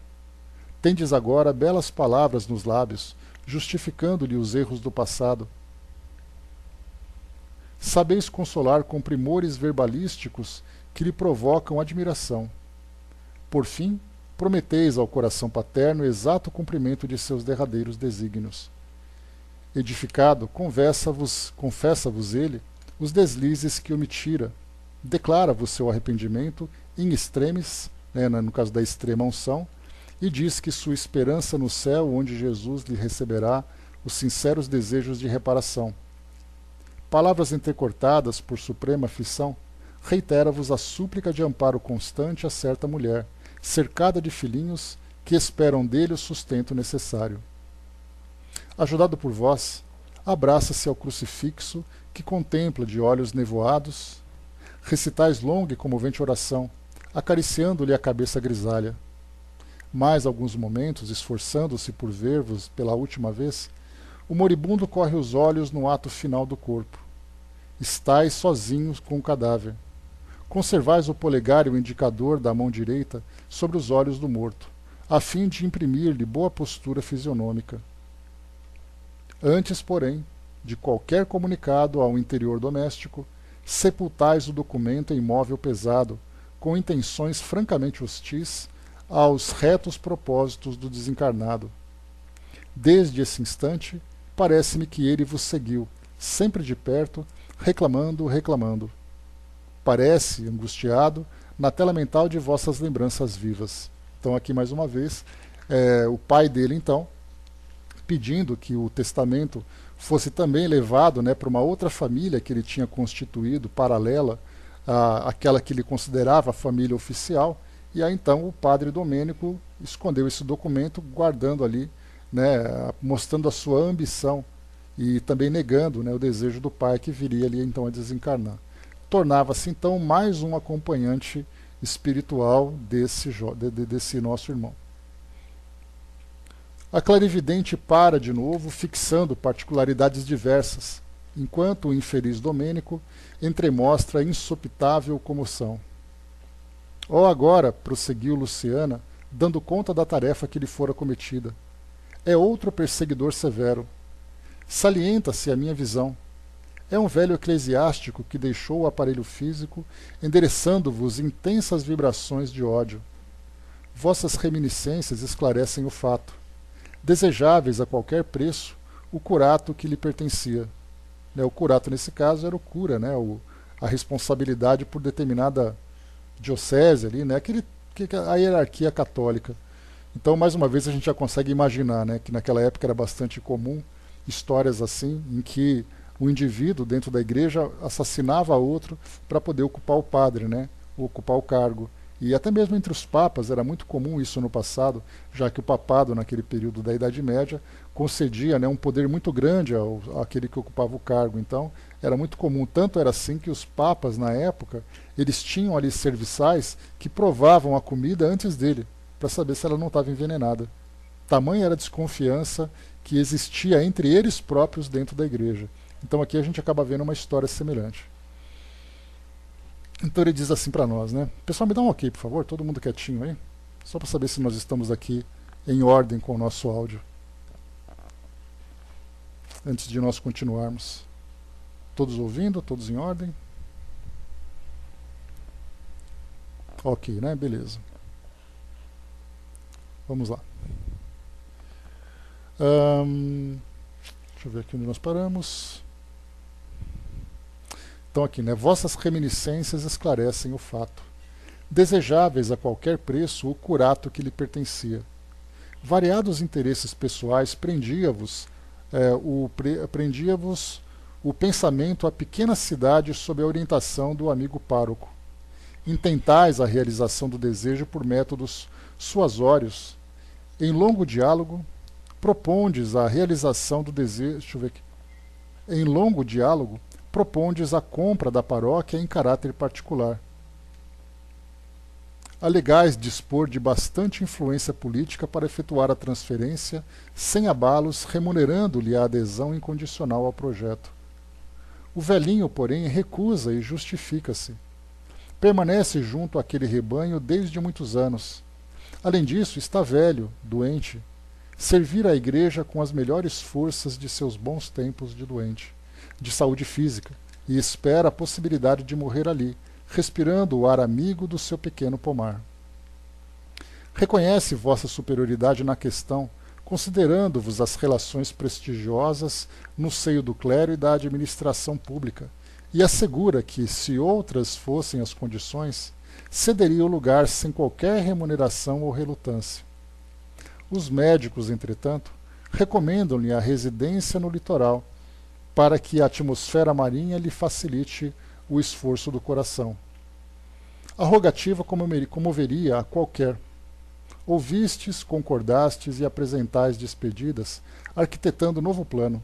Tendes agora belas palavras nos lábios, justificando-lhe os erros do passado. Sabeis consolar com primores verbalísticos que lhe provocam admiração. Por fim, prometeis ao coração paterno exato cumprimento de seus derradeiros desígnios. Edificado, confessa-vos ele os deslizes que omitira, declara-vos seu arrependimento in extremis, no caso da extrema unção, e diz que sua esperança no céu, onde Jesus lhe receberá os sinceros desejos de reparação. Palavras entrecortadas por suprema aflição, reitera-vos a súplica de amparo constante a certa mulher, cercada de filhinhos que esperam dele o sustento necessário. Ajudado por vós, abraça-se ao crucifixo que contempla de olhos nevoados, recitais longa e comovente oração, acariciando-lhe a cabeça grisalha. Mais alguns momentos, esforçando-se por ver-vos pela última vez, o moribundo corre os olhos no ato final do corpo. Estais sozinhos com o cadáver. Conservais o polegar e o indicador da mão direita sobre os olhos do morto, a fim de imprimir-lhe boa postura fisionômica. Antes, porém, de qualquer comunicado ao interior doméstico, sepultais o documento em móvel pesado, com intenções francamente hostis aos retos propósitos do desencarnado. Desde esse instante, parece-me que ele vos seguiu, sempre de perto, reclamando. Parece, angustiado, na tela mental de vossas lembranças vivas. Então aqui mais uma vez, o pai dele então, pedindo que o testamento fosse também levado para uma outra família que ele tinha constituído, paralela àquela que ele considerava a família oficial, e aí então o padre Domênico escondeu esse documento, guardando ali, mostrando a sua ambição e também negando o desejo do pai que viria ali então a desencarnar. Tornava-se então mais um acompanhante espiritual desse nosso irmão. A clarividente para de novo, fixando particularidades diversas, enquanto o infeliz Domênico entremostra insopitável comoção. Agora, prosseguiu Luciana, dando conta da tarefa que lhe fora cometida. É outro perseguidor severo. Salienta-se a minha visão. É um velho eclesiástico que deixou o aparelho físico, endereçando-vos intensas vibrações de ódio. vossas reminiscências esclarecem o fato. Desejáveis a qualquer preço o curato que lhe pertencia. O curato, nesse caso, era o cura, a responsabilidade por determinada diocese ali, a hierarquia católica. Então, mais uma vez, a gente já consegue imaginar, que naquela época era bastante comum histórias assim, em que o indivíduo dentro da igreja assassinava outro para poder ocupar o padre, ocupar o cargo. E até mesmo entre os papas era muito comum isso no passado, já que o papado, naquele período da Idade Média, concedia um poder muito grande àquele que ocupava o cargo. Então, era muito comum. Tanto era assim que os papas, na época, eles tinham ali serviçais que provavam a comida antes dele, para saber se ela não estava envenenada. Tamanha era a desconfiança que existia entre eles próprios dentro da igreja. Então aqui a gente acaba vendo uma história semelhante. Então ele diz assim para nós, Pessoal, me dá um ok, por favor, todo mundo quietinho aí, só para saber se nós estamos aqui em ordem com o nosso áudio. Antes de nós continuarmos. Todos ouvindo, todos em ordem? Ok, Beleza. Vamos lá. Deixa eu ver aqui onde nós paramos. Então aqui, vossas reminiscências esclarecem o fato. Desejáveis a qualquer preço o curato que lhe pertencia. Variados interesses pessoais prendia-vos o pensamento à pequena cidade sob a orientação do amigo pároco. Intentais a realização do desejo por métodos suasórios. Em longo diálogo, propondes a realização do desejo. Deixa eu ver aqui. Em longo diálogo, propondes a compra da paróquia em caráter particular. Alegais dispor de bastante influência política para efetuar a transferência, sem abalos, remunerando-lhe a adesão incondicional ao projeto. O velhinho, porém, recusa e justifica-se. Permanece junto àquele rebanho desde muitos anos. Além disso, está velho, doente. Servir à igreja com as melhores forças de seus bons tempos de doente, de saúde física, e espera a possibilidade de morrer ali, respirando o ar amigo do seu pequeno pomar. Reconhece vossa superioridade na questão, considerando-vos as relações prestigiosas no seio do clero e da administração pública, e assegura que, se outras fossem as condições, cederia o lugar sem qualquer remuneração ou relutância. Os médicos, entretanto, recomendam-lhe a residência no litoral, para que a atmosfera marinha lhe facilite o esforço do coração. A rogativa comoveria a qualquer. Ouvistes, concordastes e apresentais despedidas, arquitetando novo plano.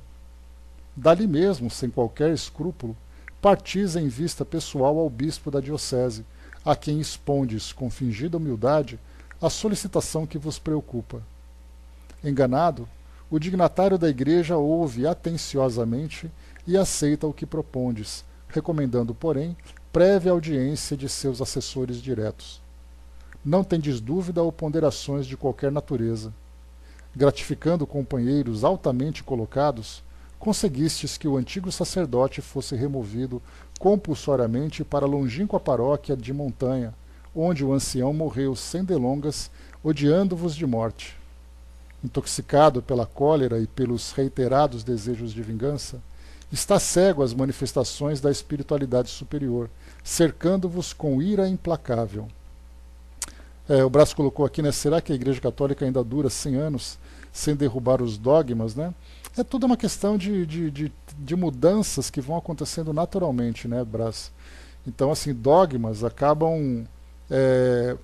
Dali mesmo, sem qualquer escrúpulo, partis em vista pessoal ao bispo da diocese, a quem expondes, com fingida humildade, a solicitação que vos preocupa. Enganado, o dignatário da igreja ouve atenciosamente e aceita o que propondes, recomendando, porém, prévia audiência de seus assessores diretos. Não tendes dúvida ou ponderações de qualquer natureza. Gratificando companheiros altamente colocados, conseguistes que o antigo sacerdote fosse removido compulsoriamente para a longínqua paróquia de montanha, onde o ancião morreu sem delongas, odiando-vos de morte. Intoxicado pela cólera e pelos reiterados desejos de vingança, está cego às manifestações da espiritualidade superior, cercando-vos com ira implacável. O Brás colocou aqui, será que a Igreja Católica ainda dura 100 anos sem derrubar os dogmas, É toda uma questão de mudanças que vão acontecendo naturalmente, Brás? Então, assim, dogmas acabam,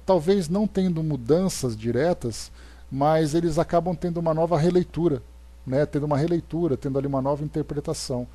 talvez não tendo mudanças diretas, mas eles acabam tendo uma nova releitura, tendo ali uma nova interpretação.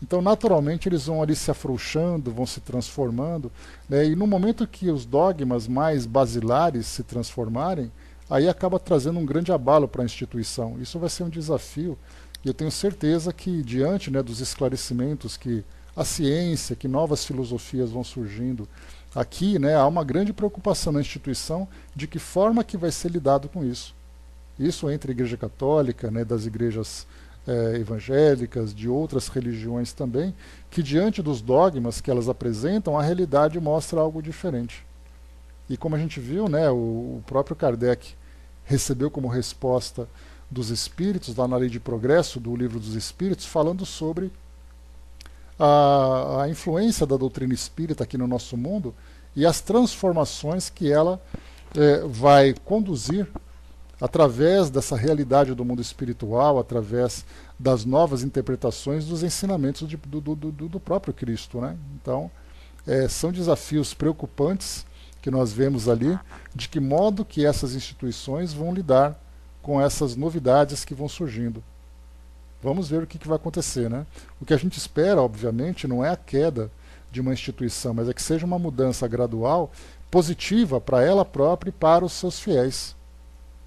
Então, naturalmente, eles vão ali se afrouxando, vão se transformando, e no momento que os dogmas mais basilares se transformarem, aí acaba trazendo um grande abalo para a instituição. Isso vai ser um desafio, e eu tenho certeza que, diante dos esclarecimentos que a ciência, que novas filosofias vão surgindo aqui, há uma grande preocupação na instituição de que forma que vai ser lidado com isso. Isso entre a Igreja Católica, das igrejas evangélicas, de outras religiões também, que diante dos dogmas que elas apresentam, a realidade mostra algo diferente. E como a gente viu, né, o próprio Kardec recebeu como resposta dos espíritos, lá na Lei de Progresso do Livro dos Espíritos, falando sobre a influência da doutrina espírita aqui no nosso mundo e as transformações que ela vai conduzir através dessa realidade do mundo espiritual, através das novas interpretações dos ensinamentos do próprio Cristo, né? Então, são desafios preocupantes que nós vemos ali, de que modo que essas instituições vão lidar com essas novidades que vão surgindo. Vamos ver o que vai acontecer, né? O que a gente espera, obviamente, não é a queda de uma instituição, mas é que seja uma mudança gradual, positiva para ela própria e para os seus fiéis.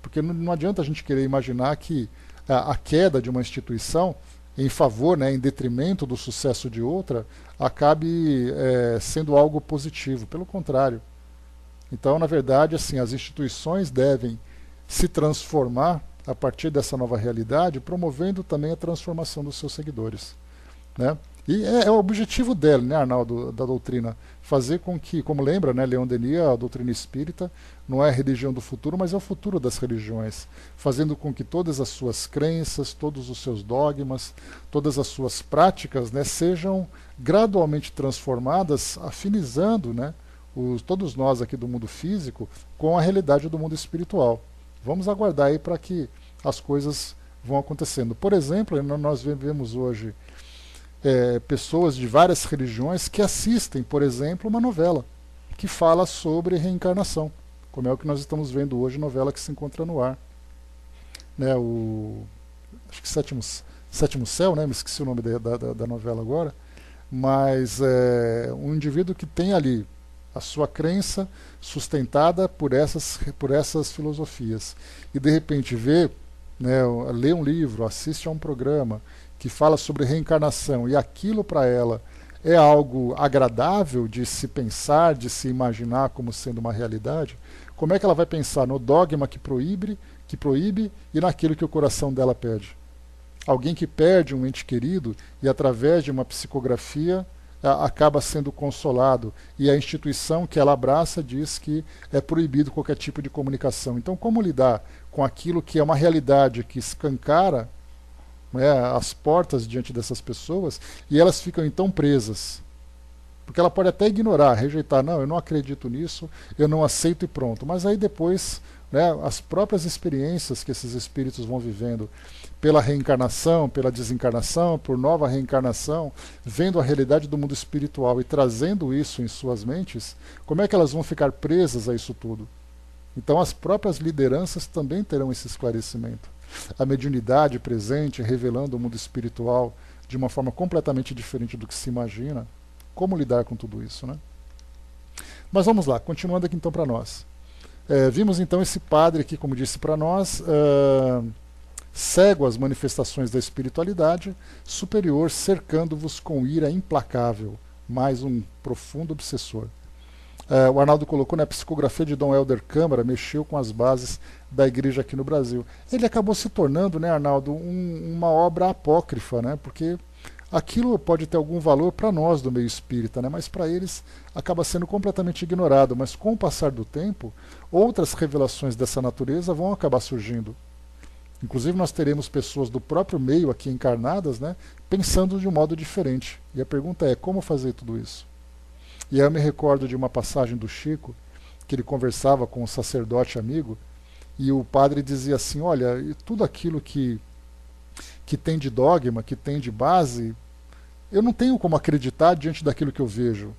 Porque não adianta a gente querer imaginar que a queda de uma instituição em favor, né, em detrimento do sucesso de outra, acabe sendo algo positivo. Pelo contrário. Então, na verdade, assim, as instituições devem se transformar a partir dessa nova realidade, promovendo também a transformação dos seus seguidores, né? E é o objetivo dela, né, Arnaldo, da doutrina, fazer com que, como lembra, né, Leon Denis, a doutrina espírita não é a religião do futuro, mas é o futuro das religiões, fazendo com que todas as suas crenças, todos os seus dogmas, todas as suas práticas, né, sejam gradualmente transformadas, afinizando, né, todos nós aqui do mundo físico com a realidade do mundo espiritual. Vamos aguardar aí para que as coisas vão acontecendo. Por exemplo, nós vemos hoje pessoas de várias religiões que assistem, por exemplo, uma novela que fala sobre reencarnação, como é o que nós estamos vendo hoje, novela que se encontra no ar. Né, acho que Sétimo Céu, né, me esqueci o nome da novela agora, mas um indivíduo que tem ali a sua crença sustentada por essas filosofias. E de repente vê, né, lê um livro, assiste a um programa que fala sobre reencarnação e aquilo para ela é algo agradável de se pensar, de se imaginar como sendo uma realidade, como é que ela vai pensar no dogma que proíbe e naquilo que o coração dela pede? Alguém que perde um ente querido e através de uma psicografia acaba sendo consolado, e a instituição que ela abraça diz que é proibido qualquer tipo de comunicação. Então, como lidar com aquilo que é uma realidade que escancara, né, as portas diante dessas pessoas, e elas ficam então presas? Porque ela pode até ignorar, rejeitar, não, eu não acredito nisso, eu não aceito e pronto. Mas aí depois, né, as próprias experiências que esses espíritos vão vivendo pela reencarnação, pela desencarnação, por nova reencarnação, vendo a realidade do mundo espiritual e trazendo isso em suas mentes, como é que elas vão ficar presas a isso tudo? Então as próprias lideranças também terão esse esclarecimento. A mediunidade presente, revelando o mundo espiritual de uma forma completamente diferente do que se imagina. Como lidar com tudo isso, né? Mas vamos lá, continuando aqui então para nós. Vimos então esse padre aqui, como disse para nós, cego às manifestações da espiritualidade superior, cercando-vos com ira implacável, mais um profundo obsessor. O Arnaldo colocou, né, a psicografia de Dom Helder Câmara mexeu com as bases da igreja aqui no Brasil. Ele acabou se tornando, né, Arnaldo, uma obra apócrifa, né, porque aquilo pode ter algum valor para nós do meio espírita, né, mas para eles acaba sendo completamente ignorado. Mas com o passar do tempo, outras revelações dessa natureza vão acabar surgindo. Inclusive nós teremos pessoas do próprio meio aqui encarnadas, né, pensando de um modo diferente. E a pergunta é, como fazer tudo isso? E aí eu me recordo de uma passagem do Chico, que ele conversava com um sacerdote amigo, e o padre dizia assim, olha, tudo aquilo que tem de dogma, que tem de base, eu não tenho como acreditar diante daquilo que eu vejo.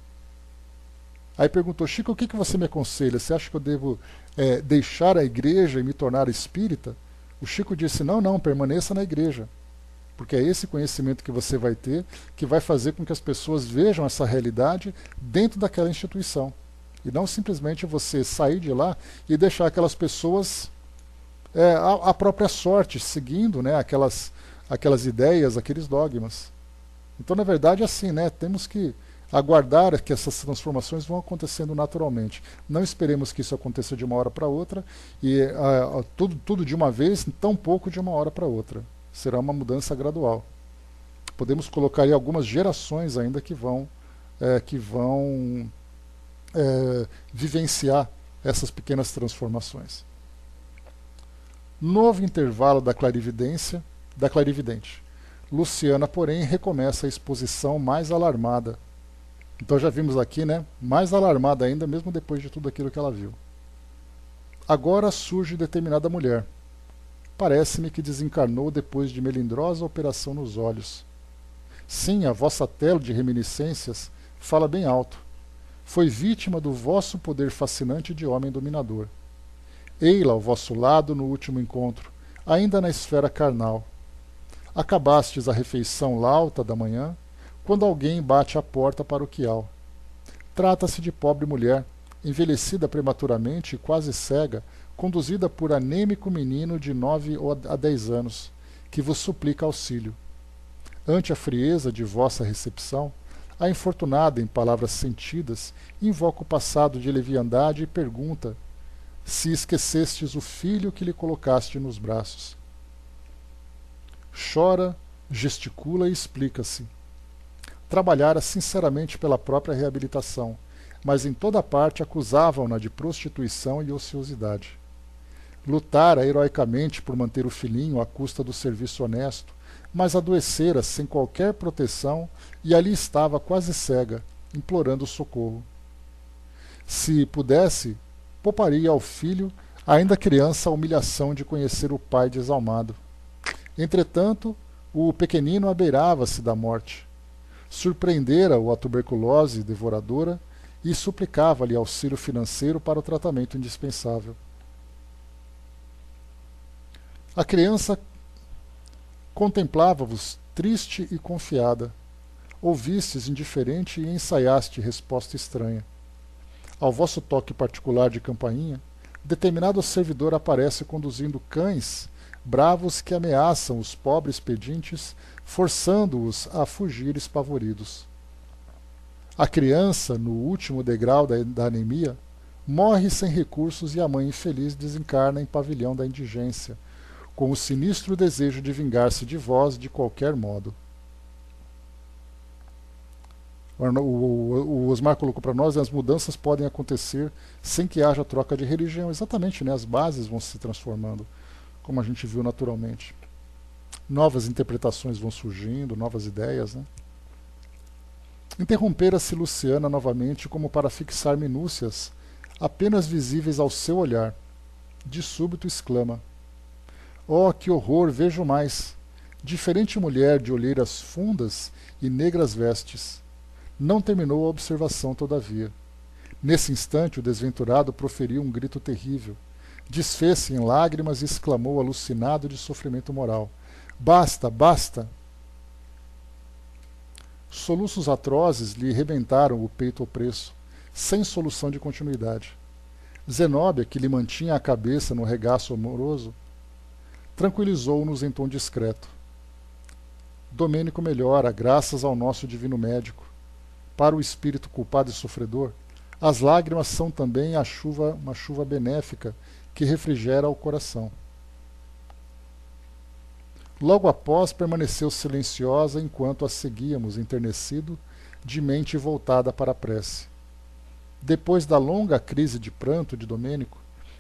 Aí perguntou, Chico, o que você me aconselha? Você acha que eu devo deixar a igreja e me tornar espírita? O Chico disse, não, permaneça na igreja. Porque é esse conhecimento que você vai ter que vai fazer com que as pessoas vejam essa realidade dentro daquela instituição. E não simplesmente você sair de lá e deixar aquelas pessoas à própria sorte, seguindo, né, aquelas ideias, aqueles dogmas. Então, na verdade, é assim, né, temos que aguardar que essas transformações vão acontecendo naturalmente. Não esperemos que isso aconteça de uma hora para outra e tudo de uma vez, tão pouco de uma hora para outra. Será uma mudança gradual. Podemos colocar aí algumas gerações ainda que vão vivenciar essas pequenas transformações. Novo intervalo da clarividência, da clarividente. Luciana, porém, recomeça a exposição mais alarmada. Então já vimos aqui, né? Mais alarmada ainda, mesmo depois de tudo aquilo que ela viu. Agora surge determinada mulher. Parece-me que desencarnou depois de melindrosa operação nos olhos. Sim, a vossa tela de reminiscências fala bem alto. Foi vítima do vosso poder fascinante de homem dominador. Ei-la ao vosso lado no último encontro, ainda na esfera carnal. Acabastes a refeição lauta da manhã, quando alguém bate à porta paroquial. Trata-se de pobre mulher, envelhecida prematuramente e quase cega, conduzida por anêmico menino de 9 a 10 anos, que vos suplica auxílio. Ante a frieza de vossa recepção, a infortunada, em palavras sentidas, invoca o passado de leviandade e pergunta se esquecestes o filho que lhe colocaste nos braços. Chora, gesticula e explica-se. Trabalhara sinceramente pela própria reabilitação, mas em toda parte acusavam-na de prostituição e ociosidade. Lutara heroicamente por manter o filhinho à custa do serviço honesto, mas adoecera sem qualquer proteção e ali estava quase cega, implorando socorro. Se pudesse, pouparia ao filho, ainda criança, a humilhação de conhecer o pai desalmado. Entretanto, o pequenino abeirava-se da morte. Surpreendera-o a tuberculose devoradora e suplicava-lhe auxílio financeiro para o tratamento indispensável. A criança contemplava-vos triste e confiada. Ouvistes indiferente e ensaiaste resposta estranha. Ao vosso toque particular de campainha, determinado servidor aparece conduzindo cães bravos que ameaçam os pobres pedintes, forçando-os a fugir espavoridos. A criança, no último degrau da anemia, morre sem recursos e a mãe infeliz desencarna em pavilhão da indigência, com o sinistro desejo de vingar-se de vós de qualquer modo. O Osmar colocou para nós, as mudanças podem acontecer sem que haja troca de religião. Exatamente, né? As bases vão se transformando, como a gente viu naturalmente. Novas interpretações vão surgindo, novas ideias, né? Interrompera-se Luciana novamente como para fixar minúcias apenas visíveis ao seu olhar. De súbito exclama: Oh, que horror, vejo mais! Diferente mulher de olheiras fundas e negras vestes. Não terminou a observação, todavia. Nesse instante, o desventurado proferiu um grito terrível. Desfez-se em lágrimas e exclamou, alucinado de sofrimento moral: Basta, basta! Soluços atrozes lhe rebentaram o peito opresso, sem solução de continuidade. Zenóbia, que lhe mantinha a cabeça no regaço amoroso, tranquilizou-nos em tom discreto. Domênico melhora, graças ao nosso divino médico. Para o espírito culpado e sofredor, as lágrimas são também uma chuva benéfica que refrigera o coração. Logo após, permaneceu silenciosa enquanto a seguíamos, enternecido, de mente voltada para a prece. Depois da longa crise de pranto de Domênico,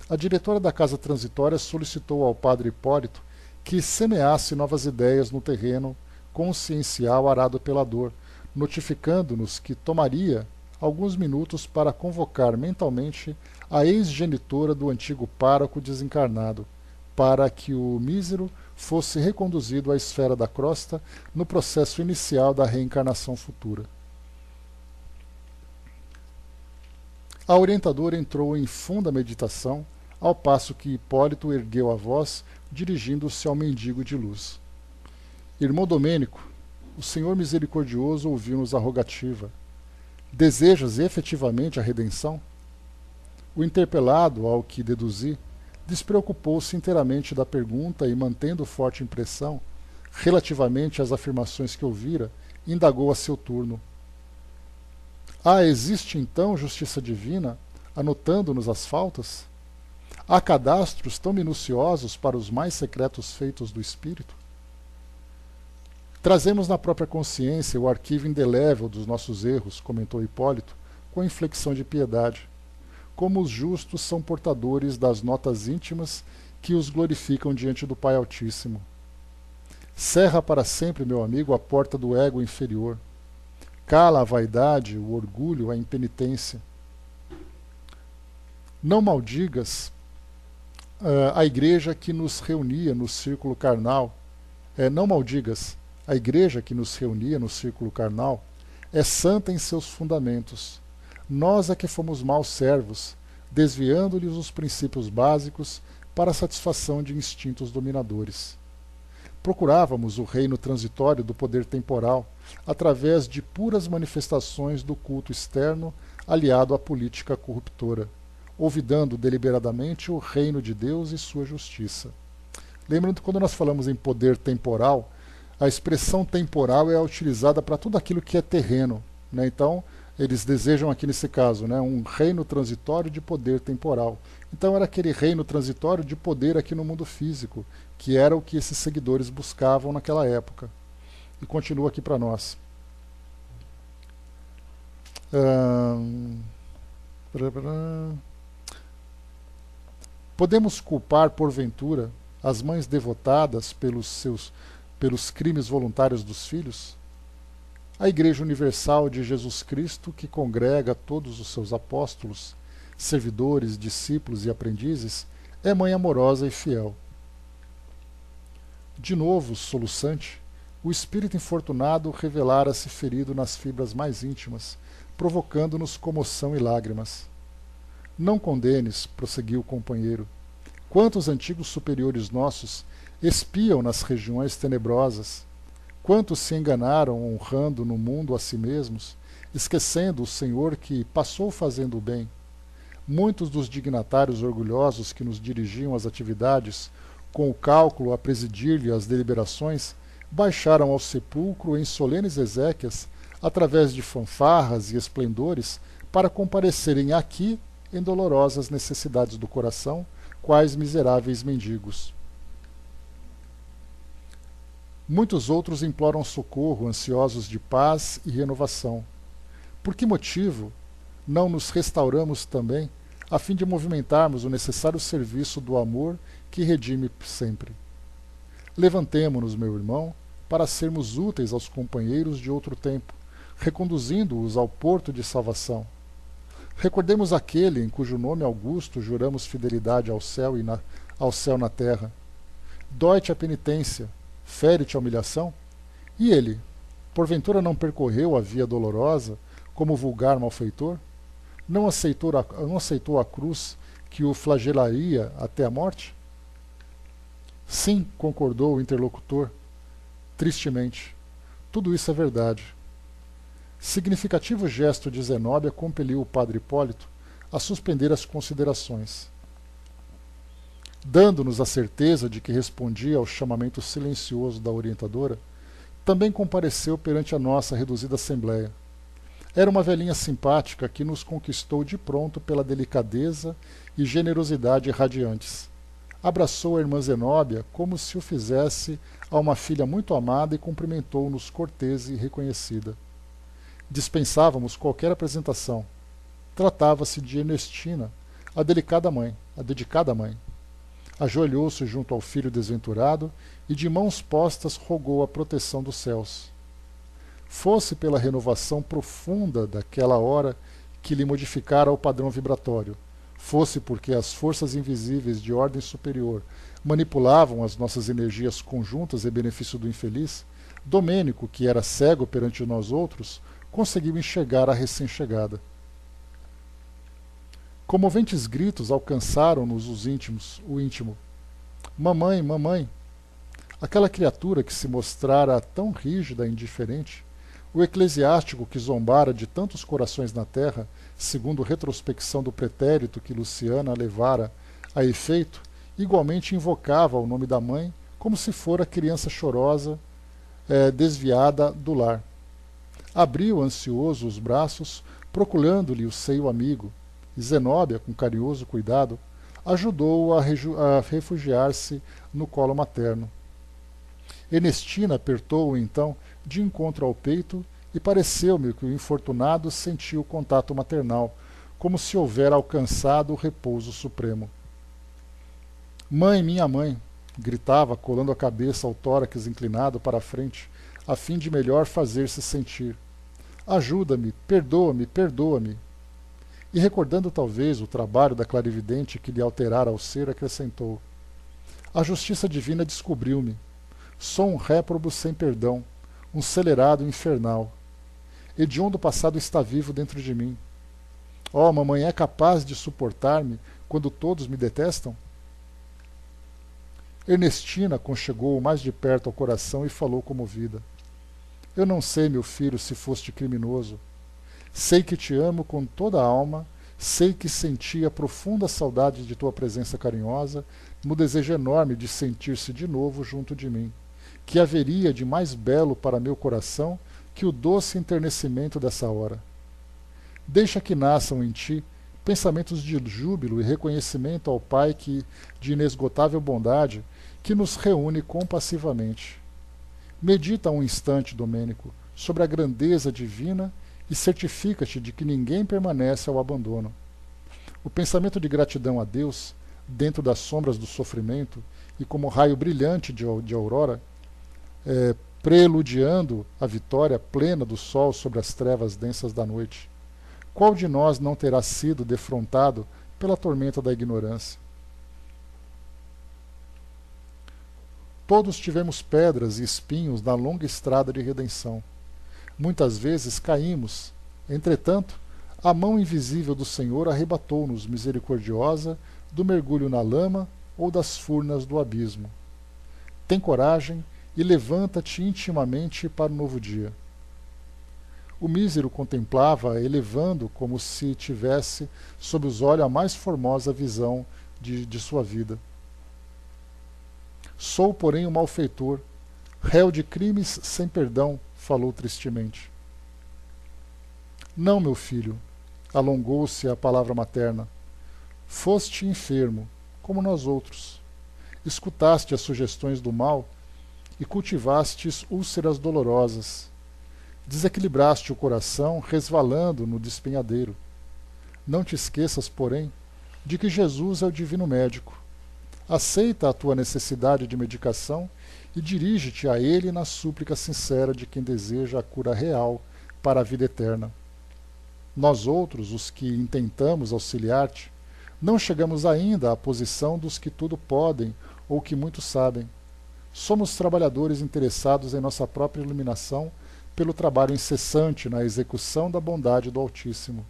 a diretora da casa transitória solicitou ao padre Hipólito que semeasse novas ideias no terreno consciencial arado pela dor, notificando-nos que tomaria alguns minutos para convocar mentalmente a ex-genitora do antigo pároco desencarnado, para que o mísero fosse reconduzido à esfera da crosta no processo inicial da reencarnação futura. A orientadora entrou em funda meditação, ao passo que Hipólito ergueu a voz, dirigindo-se ao mendigo de luz. Irmão Domênico, o Senhor misericordioso ouviu-nos a rogativa. Desejas efetivamente a redenção? O interpelado, ao que deduzi, despreocupou-se inteiramente da pergunta e, mantendo forte impressão relativamente às afirmações que ouvira, indagou a seu turno. Existe então justiça divina, anotando-nos as faltas? Há cadastros tão minuciosos para os mais secretos feitos do espírito? Trazemos na própria consciência o arquivo indelével dos nossos erros, comentou Hipólito, com inflexão de piedade. como os justos são portadores das notas íntimas que os glorificam diante do Pai Altíssimo. Cerra para sempre, meu amigo, a porta do ego inferior. Cala a vaidade, o orgulho, a impenitência. Não maldigas a igreja que nos reunia no círculo carnal. Não maldigas a igreja que nos reunia no círculo carnal. É santa em seus fundamentos. Nós é que fomos maus servos, desviando-lhes os princípios básicos para a satisfação de instintos dominadores. Procurávamos o reino transitório do poder temporal, através de puras manifestações do culto externo aliado à política corruptora, olvidando deliberadamente o reino de Deus e sua justiça. Lembrando que quando nós falamos em poder temporal, a expressão temporal é utilizada para tudo aquilo que é terreno, né? Então, eles desejam aqui nesse caso, né, um reino transitório de poder temporal. Então era aquele reino transitório de poder aqui no mundo físico, que era o que esses seguidores buscavam naquela época. E continua aqui para nós. Podemos culpar, porventura, as mães devotadas pelos crimes voluntários dos filhos? A Igreja Universal de Jesus Cristo, que congrega todos os seus apóstolos, servidores, discípulos e aprendizes, é mãe amorosa e fiel. De novo, soluçante, o espírito infortunado revelara-se ferido nas fibras mais íntimas, provocando-nos comoção e lágrimas. Não condenes, prosseguiu o companheiro. Quantos antigos superiores nossos espiam nas regiões tenebrosas? Quantos se enganaram honrando no mundo a si mesmos, esquecendo o Senhor que passou fazendo o bem? Muitos dos dignatários orgulhosos que nos dirigiam às atividades, com o cálculo a presidir-lhe as deliberações, baixaram ao sepulcro em solenes exéquias, através de fanfarras e esplendores, para comparecerem aqui em dolorosas necessidades do coração, quais miseráveis mendigos. Muitos outros imploram socorro, ansiosos de paz e renovação. Por que motivo não nos restauramos também, a fim de movimentarmos o necessário serviço do amor que redime sempre? Levantemo-nos, meu irmão, para sermos úteis aos companheiros de outro tempo, reconduzindo-os ao porto de salvação. Recordemos aquele em cujo nome augusto juramos fidelidade ao céu ao céu na terra. Dói-te a penitência, fere-te a humilhação? E ele, porventura não percorreu a via dolorosa como vulgar malfeitor? Não aceitou a cruz que o flagelaria até a morte? Sim, concordou o interlocutor, tristemente. Tudo isso é verdade. Significativo gesto de Zenóbia compeliu o padre Hipólito a suspender as considerações. Dando-nos a certeza de que respondia ao chamamento silencioso da orientadora, também compareceu perante a nossa reduzida assembleia. Era uma velhinha simpática que nos conquistou de pronto pela delicadeza e generosidade radiantes. Abraçou a irmã Zenóbia como se o fizesse a uma filha muito amada e cumprimentou-nos cortês e reconhecida. Dispensávamos qualquer apresentação. Tratava-se de Ernestina, a dedicada mãe. Ajoelhou-se junto ao filho desventurado e, de mãos postas, rogou a proteção dos céus. Fosse pela renovação profunda daquela hora que lhe modificara o padrão vibratório, fosse porque as forças invisíveis de ordem superior manipulavam as nossas energias conjuntas em benefício do infeliz, Domênico, que era cego perante nós outros, conseguiu enxergar a recém-chegada. Comoventes gritos alcançaram-nos o íntimo. Mamãe, mamãe! Aquela criatura que se mostrara tão rígida e indiferente, o eclesiástico que zombara de tantos corações na terra, segundo retrospecção do pretérito que Luciana levara a efeito, igualmente invocava o nome da mãe como se fora criança chorosa, desviada do lar. Abriu ansioso os braços, procurando-lhe o seio amigo, e Zenóbia, com carinhoso cuidado, ajudou-o a refugiar-se no colo materno. Ernestina apertou-o então de encontro ao peito e pareceu-me que o infortunado sentiu o contato maternal, como se houvera alcançado o repouso supremo. Mãe, minha mãe, gritava, colando a cabeça ao tórax inclinado para a frente, a fim de melhor fazer-se sentir. Ajuda-me, perdoa-me, perdoa-me. E recordando talvez o trabalho da clarividente que lhe alterara ao ser, acrescentou: a justiça divina descobriu-me. Sou um réprobo sem perdão, um celerado infernal. Hediondo passado está vivo dentro de mim. Oh, mamãe é capaz de suportar-me quando todos me detestam? Ernestina conchegou-o mais de perto ao coração e falou comovida: eu não sei, meu filho, se foste criminoso. Sei que te amo com toda a alma, sei que sentia profunda saudade de tua presença carinhosa, no desejo enorme de sentir-se de novo junto de mim, que haveria de mais belo para meu coração que o doce enternecimento dessa hora. Deixa que nasçam em ti pensamentos de júbilo e reconhecimento ao Pai de inesgotável bondade, que nos reúne compassivamente. Medita um instante, Domênico, sobre a grandeza divina e certifica-te de que ninguém permanece ao abandono. O pensamento de gratidão a Deus, dentro das sombras do sofrimento e como raio brilhante de aurora, preludiando a vitória plena do sol sobre as trevas densas da noite. Qual de nós não terá sido defrontado pela tormenta da ignorância? Todos tivemos pedras e espinhos na longa estrada de redenção. Muitas vezes caímos. Entretanto, a mão invisível do Senhor arrebatou-nos misericordiosa do mergulho na lama ou das furnas do abismo. Tem coragem e levanta-te intimamente para o novo dia. O mísero contemplava, elevando como se tivesse sob os olhos a mais formosa visão de sua vida. Sou, porém, um malfeitor, réu de crimes sem perdão, falou tristemente. Não, meu filho, alongou-se a palavra materna. Foste enfermo, como nós outros. Escutaste as sugestões do mal e cultivastes úlceras dolorosas. Desequilibraste o coração, resvalando no despenhadeiro. Não te esqueças, porém, de que Jesus é o divino médico. Aceita a tua necessidade de medicação e dirige-te a Ele na súplica sincera de quem deseja a cura real para a vida eterna. Nós outros, os que intentamos auxiliar-te, não chegamos ainda à posição dos que tudo podem ou que muito sabem. Somos trabalhadores interessados em nossa própria iluminação pelo trabalho incessante na execução da bondade do Altíssimo.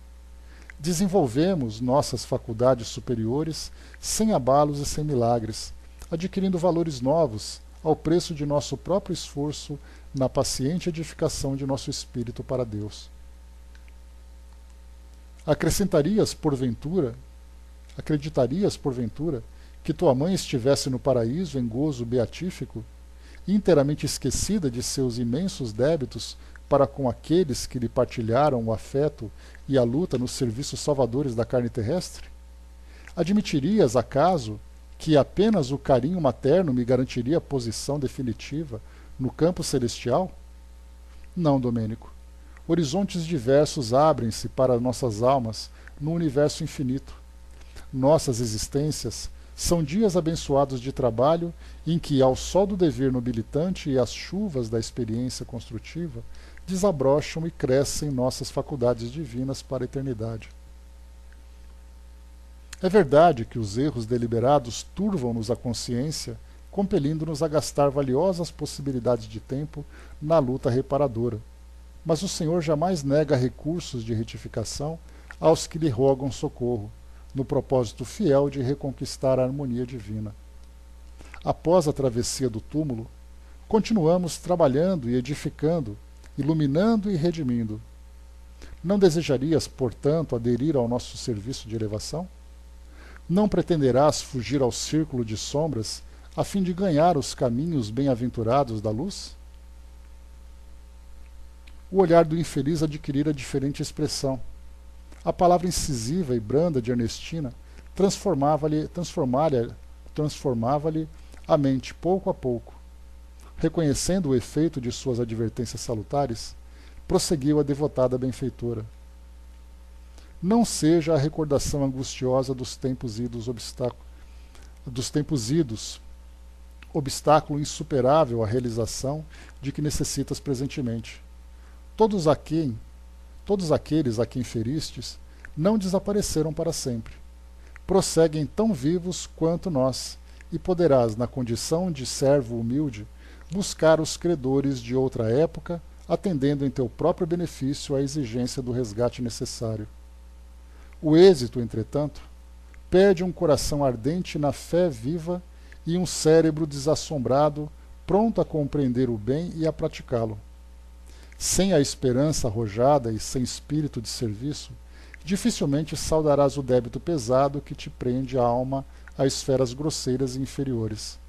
Desenvolvemos nossas faculdades superiores sem abalos e sem milagres, adquirindo valores novos ao preço de nosso próprio esforço na paciente edificação de nosso espírito para Deus. Acreditarias, porventura, que tua mãe estivesse no paraíso em gozo beatífico, inteiramente esquecida de seus imensos débitos para com aqueles que lhe partilharam o afeto e a luta nos serviços salvadores da carne terrestre? Admitirias, acaso, que apenas o carinho materno me garantiria posição definitiva no campo celestial? Não, Domênico. Horizontes diversos abrem-se para nossas almas no universo infinito. Nossas existências são dias abençoados de trabalho em que, ao sol do dever nobilitante e às chuvas da experiência construtiva, desabrocham e crescem nossas faculdades divinas para a eternidade. É verdade que os erros deliberados turvam-nos a consciência, compelindo-nos a gastar valiosas possibilidades de tempo na luta reparadora, mas o Senhor jamais nega recursos de retificação aos que lhe rogam socorro, no propósito fiel de reconquistar a harmonia divina. Após a travessia do túmulo, continuamos trabalhando e edificando, iluminando e redimindo. Não desejarias, portanto, aderir ao nosso serviço de elevação? Não pretenderás fugir ao círculo de sombras a fim de ganhar os caminhos bem-aventurados da luz? O olhar do infeliz adquirira diferente expressão. A palavra incisiva e branda de Ernestina transformava-lhe a mente pouco a pouco. Reconhecendo o efeito de suas advertências salutares, prosseguiu a devotada benfeitora. não seja a recordação angustiosa dos tempos idos, obstáculo insuperável à realização de que necessitas presentemente. Todos aqueles a quem feristes não desapareceram para sempre. Prosseguem tão vivos quanto nós, e poderás, na condição de servo humilde, buscar os credores de outra época, atendendo em teu próprio benefício à exigência do resgate necessário. O êxito, entretanto, pede um coração ardente na fé viva e um cérebro desassombrado, pronto a compreender o bem e a praticá-lo. Sem a esperança arrojada e sem espírito de serviço, dificilmente saudarás o débito pesado que te prende a alma a esferas grosseiras e inferiores.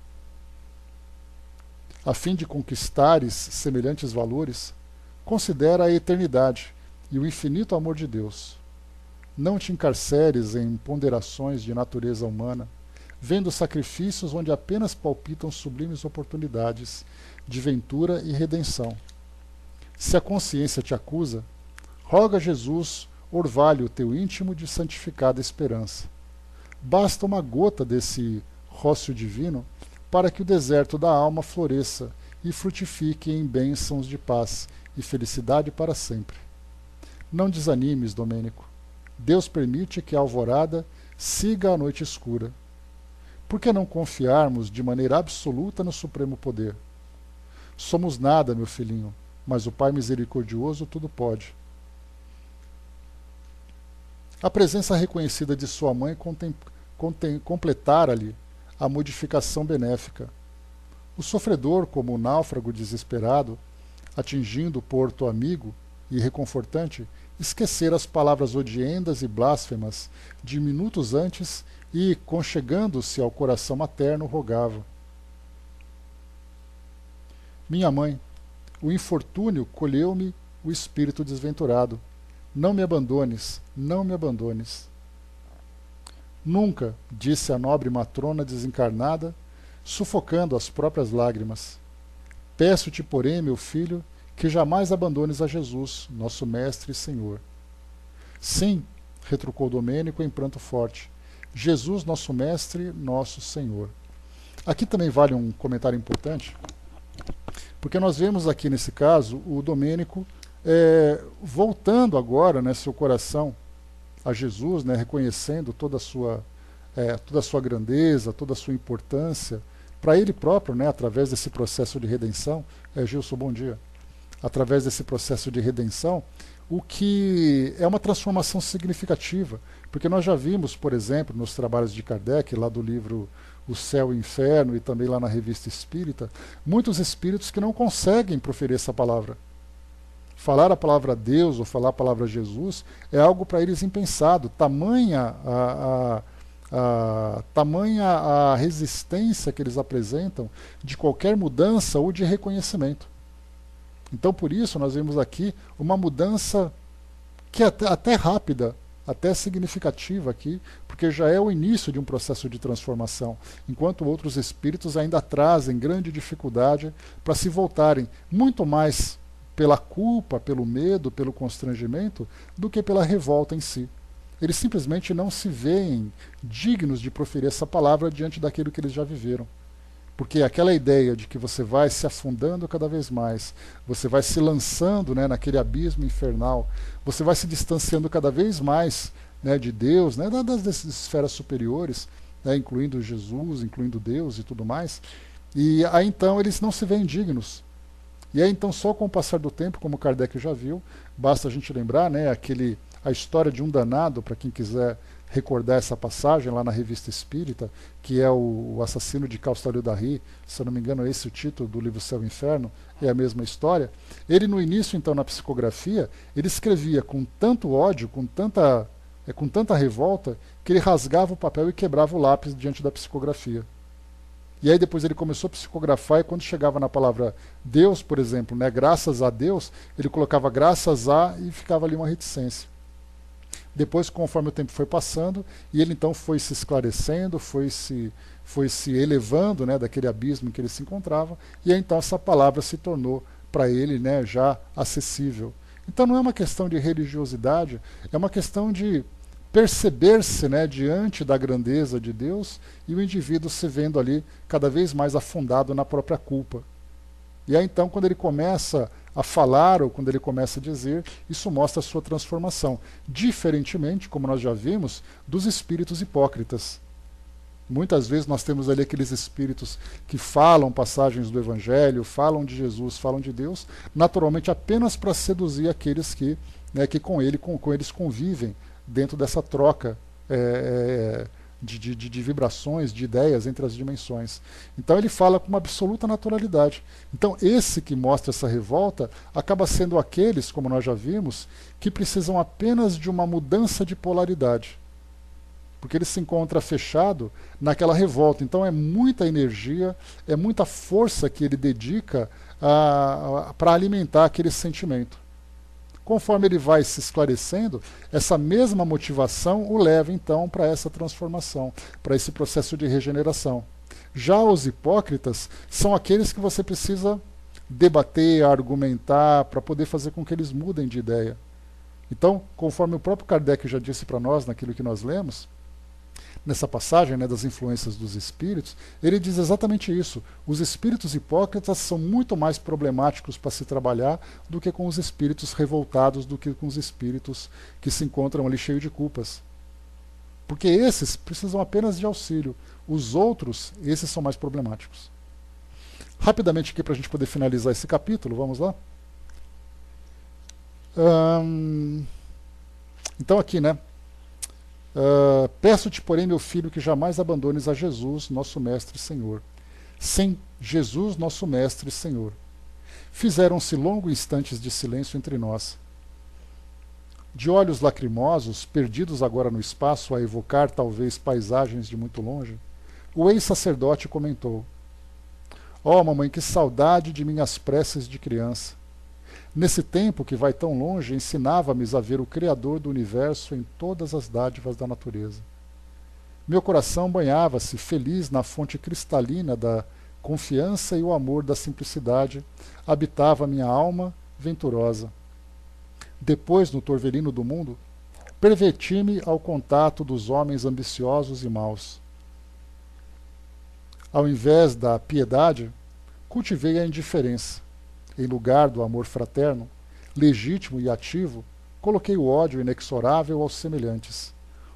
A fim de conquistares semelhantes valores, considera a eternidade e o infinito amor de Deus. Não te encarceres em ponderações de natureza humana, vendo sacrifícios onde apenas palpitam sublimes oportunidades de ventura e redenção. Se a consciência te acusa, roga a Jesus orvalhe o teu íntimo de santificada esperança. Basta uma gota desse rócio divino para que o deserto da alma floresça e frutifique em bênçãos de paz e felicidade para sempre. Não desanimes, Domênico. Deus permite que a alvorada siga a noite escura. Por que não confiarmos de maneira absoluta no Supremo Poder? Somos nada, meu filhinho, mas o Pai Misericordioso tudo pode. A presença reconhecida de sua mãe completara-lhe a modificação benéfica. O sofredor, como o náufrago desesperado, atingindo o porto amigo e reconfortante, esquecera as palavras odiendas e blasfemas de minutos antes e, conchegando-se ao coração materno, rogava: Minha mãe, o infortúnio colheu-me o espírito desventurado. Não me abandones, não me abandones. Nunca, disse a nobre matrona desencarnada, sufocando as próprias lágrimas. Peço-te, porém, meu filho, que jamais abandones a Jesus, nosso Mestre e Senhor. Sim, retrucou Domênico em pranto forte. Jesus, nosso Mestre, nosso Senhor. Aqui também vale um comentário importante, porque nós vemos aqui nesse caso o Domênico voltando agora, né, seu coração a Jesus, né, reconhecendo toda a sua grandeza, toda a sua importância, para ele próprio, né, através desse processo de redenção. Gilson, bom dia. Através desse processo de redenção, o que é uma transformação significativa, porque nós já vimos, por exemplo, nos trabalhos de Kardec, lá do livro O Céu e o Inferno, e também lá na Revista Espírita, muitos espíritos que não conseguem proferir essa palavra. Falar a palavra Deus ou falar a palavra Jesus é algo para eles impensado, tamanha a resistência que eles apresentam de qualquer mudança ou de reconhecimento. Então, por isso, nós vemos aqui uma mudança que é até rápida, até significativa aqui, porque já é o início de um processo de transformação, enquanto outros espíritos ainda trazem grande dificuldade para se voltarem muito mais pela culpa, pelo medo, pelo constrangimento, do que pela revolta em si. Eles simplesmente não se veem dignos de proferir essa palavra diante daquilo que eles já viveram. Porque aquela ideia de que você vai se afundando cada vez mais, você vai se lançando, né, naquele abismo infernal, você vai se distanciando cada vez mais, né, de Deus, né, das esferas superiores, né, incluindo Jesus, incluindo Deus e tudo mais, e aí então eles não se veem dignos. E aí então, só com o passar do tempo, como Kardec já viu, basta a gente lembrar, né, a história de um danado, para quem quiser recordar essa passagem lá na Revista Espírita, que é o assassino de Castelnaudary, se eu não me engano é esse o título do livro Céu e Inferno, é a mesma história. Ele no início, então, na psicografia, ele escrevia com tanto ódio, com tanta revolta, que ele rasgava o papel e quebrava o lápis diante da psicografia. E aí depois ele começou a psicografar, e quando chegava na palavra Deus, por exemplo, né, graças a Deus, ele colocava graças a e ficava ali uma reticência. Depois, conforme o tempo foi passando, e ele então foi se esclarecendo, foi se elevando, né, daquele abismo em que ele se encontrava, e aí então essa palavra se tornou para ele, né, já acessível. Então não é uma questão de religiosidade, é uma questão de perceber-se, né, diante da grandeza de Deus e o indivíduo se vendo ali cada vez mais afundado na própria culpa. E aí então, quando ele começa a falar ou quando ele começa a dizer, isso mostra a sua transformação. Diferentemente, como nós já vimos, dos espíritos hipócritas. Muitas vezes nós temos ali aqueles espíritos que falam passagens do Evangelho, falam de Jesus, falam de Deus, naturalmente apenas para seduzir aqueles que, né, que com eles convivem dentro dessa troca de vibrações, de ideias entre as dimensões. Então ele fala com uma absoluta naturalidade. Então esse que mostra essa revolta acaba sendo aqueles, como nós já vimos, que precisam apenas de uma mudança de polaridade. Porque ele se encontra fechado naquela revolta. Então é muita energia, é muita força que ele dedica para alimentar aquele sentimento. Conforme ele vai se esclarecendo, essa mesma motivação o leva então para essa transformação, para esse processo de regeneração. Já os hipócritas são aqueles que você precisa debater, argumentar, para poder fazer com que eles mudem de ideia. Então, conforme o próprio Kardec já disse para nós, naquilo que nós lemos, nessa passagem, né, das influências dos espíritos, ele diz exatamente isso. Os espíritos hipócritas são muito mais problemáticos para se trabalhar do que com os espíritos revoltados, do que com os espíritos que se encontram ali cheios de culpas. Porque esses precisam apenas de auxílio. Os outros, esses são mais problemáticos. Rapidamente aqui para a gente poder finalizar esse capítulo, vamos lá? Então aqui, né? Peço-te, porém, meu filho, que jamais abandones a Jesus, nosso Mestre e Senhor. Sem Jesus, nosso Mestre e Senhor. Fizeram-se longos instantes de silêncio entre nós. De olhos lacrimosos, perdidos agora no espaço, a evocar talvez paisagens de muito longe, o ex-sacerdote comentou: ó, mamãe, que saudade de minhas preces de criança. Nesse tempo que vai tão longe, ensinava-me a ver o Criador do Universo em todas as dádivas da natureza. Meu coração banhava-se, feliz, na fonte cristalina da confiança e o amor da simplicidade, habitava minha alma venturosa. Depois, no torvelino do mundo, perverti-me ao contato dos homens ambiciosos e maus. Ao invés da piedade, cultivei a indiferença. Em lugar do amor fraterno, legítimo e ativo, coloquei o ódio inexorável aos semelhantes.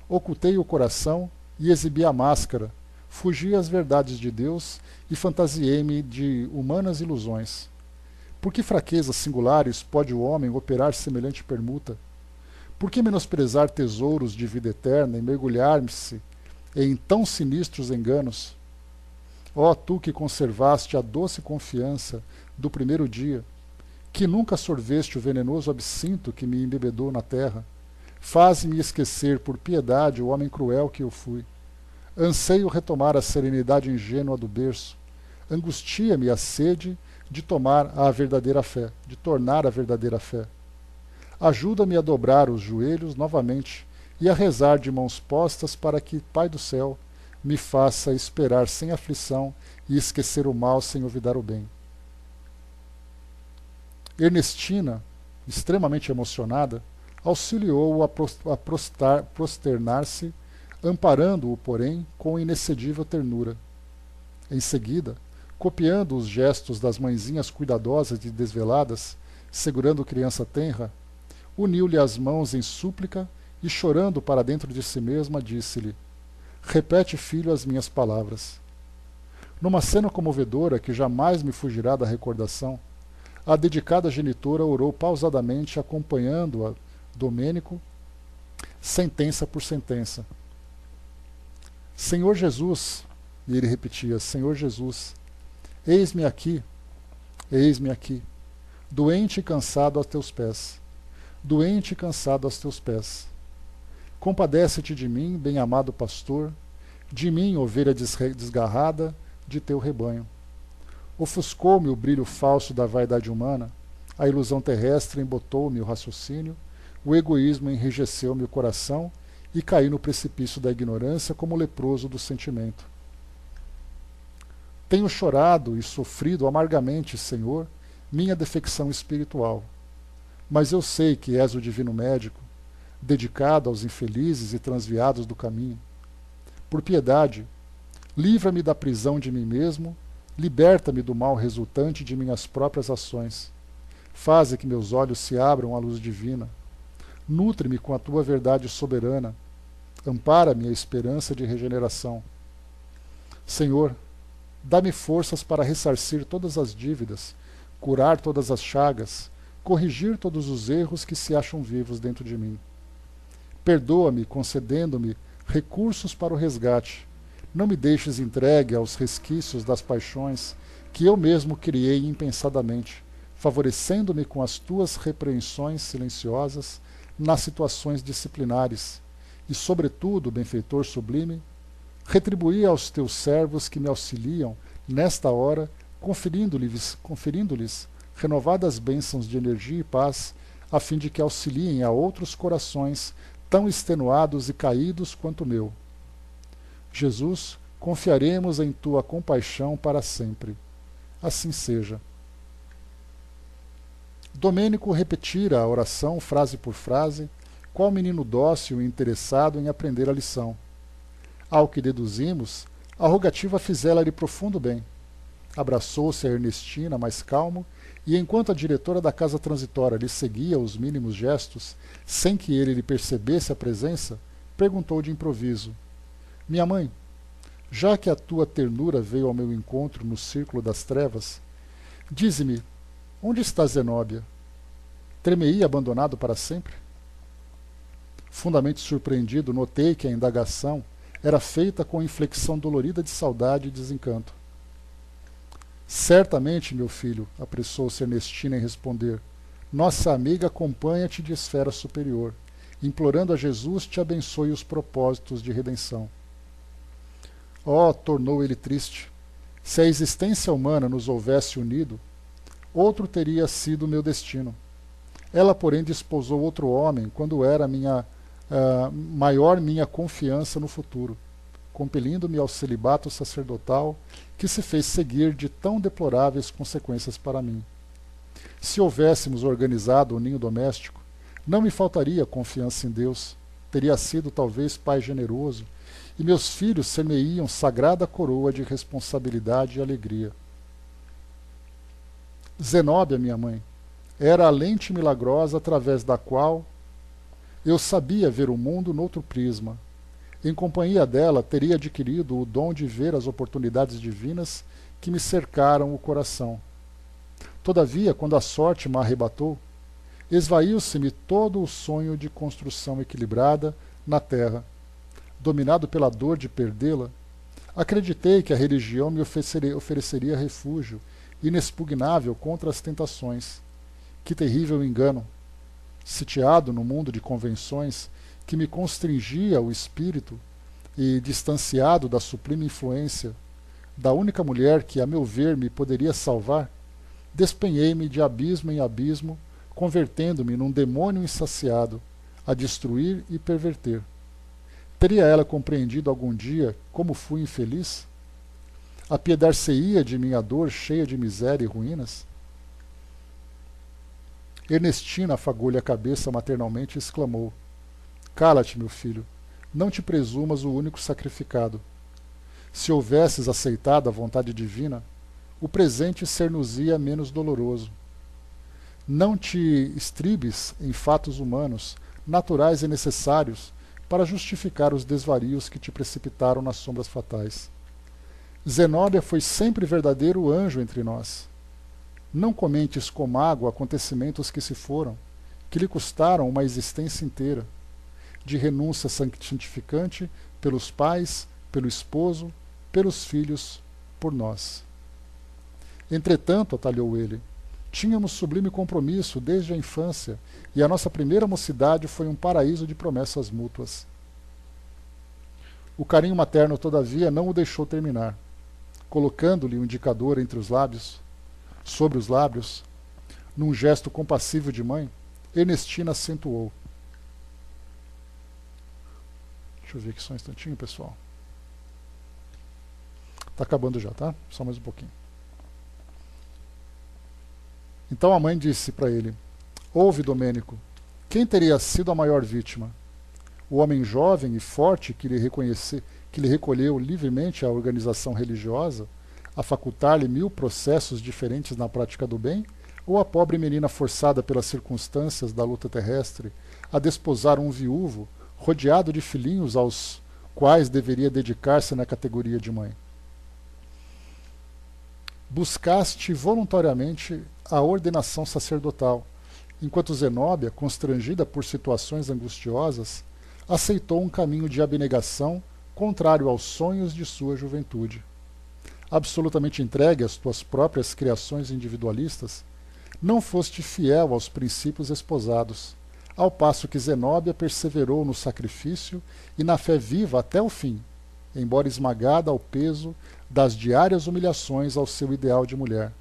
Ocultei o coração e exibi a máscara, fugi às verdades de Deus e fantasiei-me de humanas ilusões. Por que fraquezas singulares pode o homem operar semelhante permuta? Por que menosprezar tesouros de vida eterna e mergulhar-se em tão sinistros enganos? Ó tu que conservaste a doce confiança do primeiro dia, que nunca sorveste o venenoso absinto que me embebedou na terra, faze-me esquecer por piedade o homem cruel que eu fui. Anseio retomar a serenidade ingênua do berço. Angustia-me a sede de tomar a verdadeira fé, de tornar a verdadeira fé. Ajuda-me a dobrar os joelhos novamente e a rezar de mãos postas para que, Pai do céu, me faça esperar sem aflição e esquecer o mal sem olvidar o bem. Ernestina, extremamente emocionada, auxiliou-o a prosternar-se, amparando-o, porém, com inexcedível ternura. Em seguida, copiando os gestos das mãezinhas cuidadosas e desveladas, segurando criança tenra, uniu-lhe as mãos em súplica e, chorando para dentro de si mesma, disse-lhe: repete, filho, as minhas palavras. Numa cena comovedora que jamais me fugirá da recordação, a dedicada genitora orou pausadamente, acompanhando-a Domênico, sentença por sentença. Senhor Jesus, e ele repetia, Senhor Jesus, eis-me aqui, doente e cansado aos teus pés, doente e cansado aos teus pés. Compadece-te de mim, bem-amado pastor, de mim, ovelha desgarrada, de teu rebanho. Ofuscou-me o brilho falso da vaidade humana, a ilusão terrestre embotou-me o raciocínio, o egoísmo enrijeceu-me o coração e caí no precipício da ignorância como leproso do sentimento. Tenho chorado e sofrido amargamente, Senhor, minha defecção espiritual. mas eu sei que és o divino médico, dedicado aos infelizes e transviados do caminho. Por piedade, livra-me da prisão de mim mesmo, liberta-me do mal resultante de minhas próprias ações. Faze que meus olhos se abram à luz divina. Nutre-me com a tua verdade soberana. Ampara-me a esperança de regeneração. Senhor, dá-me forças para ressarcir todas as dívidas, curar todas as chagas, corrigir todos os erros que se acham vivos dentro de mim. Perdoa-me, concedendo-me recursos para o resgate. Não me deixes entregue aos resquícios das paixões que eu mesmo criei impensadamente, favorecendo-me com as tuas repreensões silenciosas nas situações disciplinares. E, sobretudo, benfeitor sublime, retribuí aos teus servos que me auxiliam nesta hora, conferindo-lhes renovadas bênçãos de energia e paz, a fim de que auxiliem a outros corações tão extenuados e caídos quanto o meu. Jesus, confiaremos em tua compaixão para sempre. Assim seja. Domênico repetira a oração frase por frase, qual menino dócil e interessado em aprender a lição. Ao que deduzimos, a rogativa fizera-lhe profundo bem. Abraçou-se a Ernestina mais calmo, e enquanto a diretora da casa transitória lhe seguia os mínimos gestos, sem que ele lhe percebesse a presença, perguntou de improviso: Minha mãe, já que a tua ternura veio ao meu encontro no círculo das trevas, dize-me, onde está Zenóbia? Tremei abandonado para sempre? Fundamente surpreendido, notei que a indagação era feita com inflexão dolorida de saudade e desencanto. Certamente, meu filho, apressou-se Ernestina em responder, nossa amiga acompanha-te de esfera superior, implorando a Jesus te abençoe os propósitos de redenção. Oh, tornou ele triste, se a existência humana nos houvesse unido, outro teria sido meu destino. Ela, porém, desposou outro homem quando era maior minha confiança no futuro, compelindo-me ao celibato sacerdotal que se fez seguir de tão deploráveis consequências para mim. Se houvéssemos organizado o ninho doméstico, não me faltaria confiança em Deus, teria sido talvez pai generoso, e meus filhos semeiam sagrada coroa de responsabilidade e alegria. Zenóbia, minha mãe, era a lente milagrosa através da qual eu sabia ver o mundo noutro prisma. Em companhia dela, teria adquirido o dom de ver as oportunidades divinas que me cercaram o coração. Todavia, quando a sorte me arrebatou, esvaiu-se-me todo o sonho de construção equilibrada na terra. Dominado pela dor de perdê-la, acreditei que a religião me ofereceria refúgio inexpugnável contra as tentações. Que terrível engano! Sitiado no mundo de convenções que me constringia o espírito e distanciado da sublime influência da única mulher que, a meu ver, me poderia salvar, despenhei-me de abismo em abismo, convertendo-me num demônio insaciado, a destruir e perverter. Teria ela compreendido algum dia como fui infeliz? Apiedar-se-ia de minha dor cheia de miséria e ruínas? Ernestina afagou-lhe a cabeça maternalmente e exclamou: Cala-te, meu filho, não te presumas o único sacrificado. Se houvesses aceitado a vontade divina, o presente ser-nos-ia menos doloroso. Não te estribes em fatos humanos, naturais e necessários, para justificar os desvarios que te precipitaram nas sombras fatais. Zenóbia foi sempre verdadeiro anjo entre nós. Não comentes com mágoa acontecimentos que se foram, que lhe custaram uma existência inteira, de renúncia santificante pelos pais, pelo esposo, pelos filhos, por nós. Entretanto, atalhou ele, tínhamos sublime compromisso desde a infância, e a nossa primeira mocidade foi um paraíso de promessas mútuas. O carinho materno, todavia, não o deixou terminar. Colocando-lhe um indicador sobre os lábios, num gesto compassivo de mãe, Ernestina acentuou. Deixa eu ver aqui só um instantinho, pessoal. Está acabando já, tá? Só mais um pouquinho. Então a mãe disse para ele: Ouve, Domênico, quem teria sido a maior vítima? O homem jovem e forte que lhe recolheu livremente a organização religiosa, a facultar-lhe 1000 processos diferentes na prática do bem, ou a pobre menina forçada pelas circunstâncias da luta terrestre a desposar um viúvo rodeado de filhinhos aos quais deveria dedicar-se na categoria de mãe? Buscaste voluntariamente a ordenação sacerdotal, enquanto Zenóbia, constrangida por situações angustiosas, aceitou um caminho de abnegação contrário aos sonhos de sua juventude. Absolutamente entregue às tuas próprias criações individualistas, não foste fiel aos princípios esposados, ao passo que Zenóbia perseverou no sacrifício e na fé viva até o fim, embora esmagada ao peso das diárias humilhações ao seu ideal de mulher.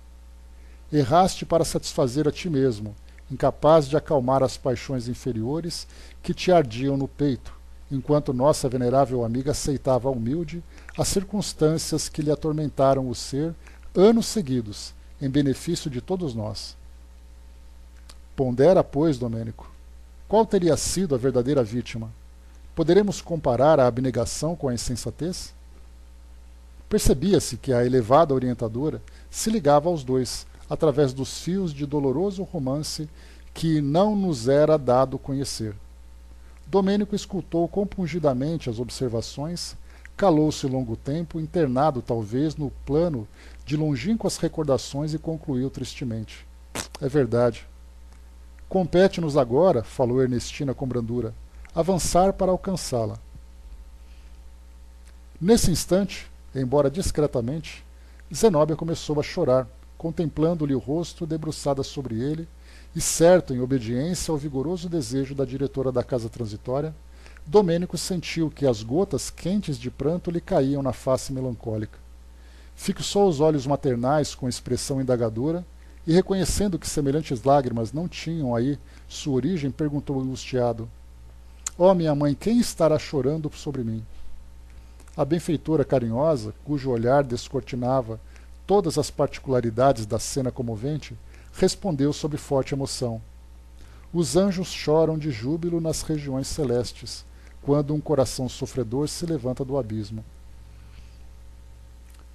Erraste para satisfazer a ti mesmo, incapaz de acalmar as paixões inferiores que te ardiam no peito, enquanto nossa venerável amiga aceitava humilde as circunstâncias que lhe atormentaram o ser anos seguidos, em benefício de todos nós. Pondera, pois, Domênico, qual teria sido a verdadeira vítima? Poderemos comparar a abnegação com a insensatez? Percebia-se que a elevada orientadora se ligava aos dois, através dos fios de doloroso romance que não nos era dado conhecer. Domênico escutou compungidamente as observações, calou-se longo tempo, internado talvez no plano de longínquas recordações, e concluiu tristemente: é verdade. Compete-nos agora, falou Ernestina com brandura, avançar para alcançá-la. Nesse instante, embora discretamente, Zenóbia começou a chorar, contemplando-lhe o rosto debruçada sobre ele, e certo, em obediência ao vigoroso desejo da diretora da casa transitória, Domênico sentiu que as gotas quentes de pranto lhe caíam na face melancólica. Fixou os olhos maternais com expressão indagadora e, reconhecendo que semelhantes lágrimas não tinham aí sua origem, perguntou angustiado: ó, minha mãe, quem estará chorando sobre mim? A benfeitora carinhosa, cujo olhar descortinava todas as particularidades da cena comovente, respondeu sob forte emoção: os anjos choram de júbilo nas regiões celestes, quando um coração sofredor se levanta do abismo.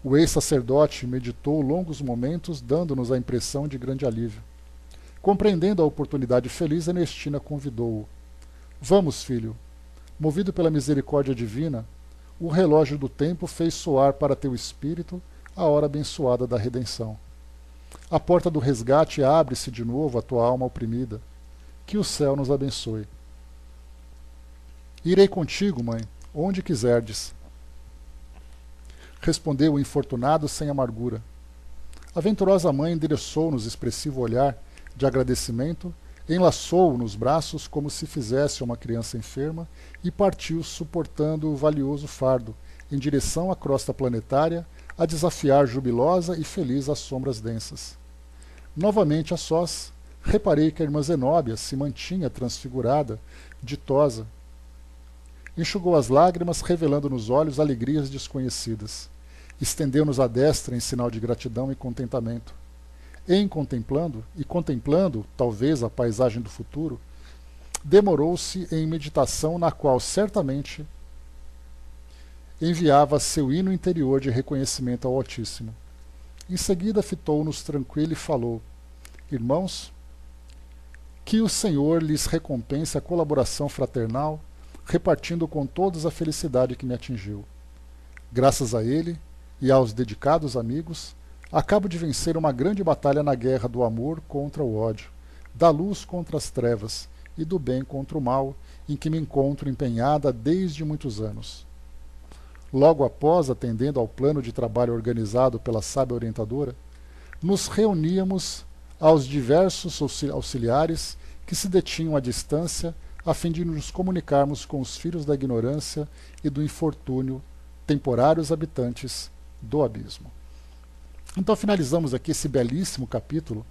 O ex-sacerdote meditou longos momentos, dando-nos a impressão de grande alívio. Compreendendo a oportunidade feliz, Ernestina convidou-o: vamos, filho. Movido pela misericórdia divina, o relógio do tempo fez soar para teu espírito a hora abençoada da redenção. A porta do resgate abre-se de novo à tua alma oprimida. Que o céu nos abençoe. Irei contigo, mãe, onde quiserdes, respondeu o infortunado sem amargura. A venturosa mãe endereçou-nos expressivo olhar de agradecimento, enlaçou-o nos braços como se fizesse uma criança enferma e partiu suportando o valioso fardo, em direção à crosta planetária, a desafiar jubilosa e feliz as sombras densas. Novamente a sós, reparei que a irmã Zenóbia se mantinha transfigurada, ditosa. Enxugou as lágrimas, revelando nos olhos alegrias desconhecidas. Estendeu-nos a destra em sinal de gratidão e contentamento. Contemplando, talvez, a paisagem do futuro, demorou-se em meditação na qual certamente enviava seu hino interior de reconhecimento ao Altíssimo. Em seguida fitou-nos tranquilo e falou: irmãos, que o Senhor lhes recompense a colaboração fraternal, repartindo com todos a felicidade que me atingiu. Graças a ele e aos dedicados amigos, acabo de vencer uma grande batalha na guerra do amor contra o ódio, da luz contra as trevas e do bem contra o mal, em que me encontro empenhada desde muitos anos. Logo após, atendendo ao plano de trabalho organizado pela sábia orientadora, nos reuníamos aos diversos auxiliares que se detinham à distância, a fim de nos comunicarmos com os filhos da ignorância e do infortúnio, temporários habitantes do abismo. Então finalizamos aqui esse belíssimo capítulo,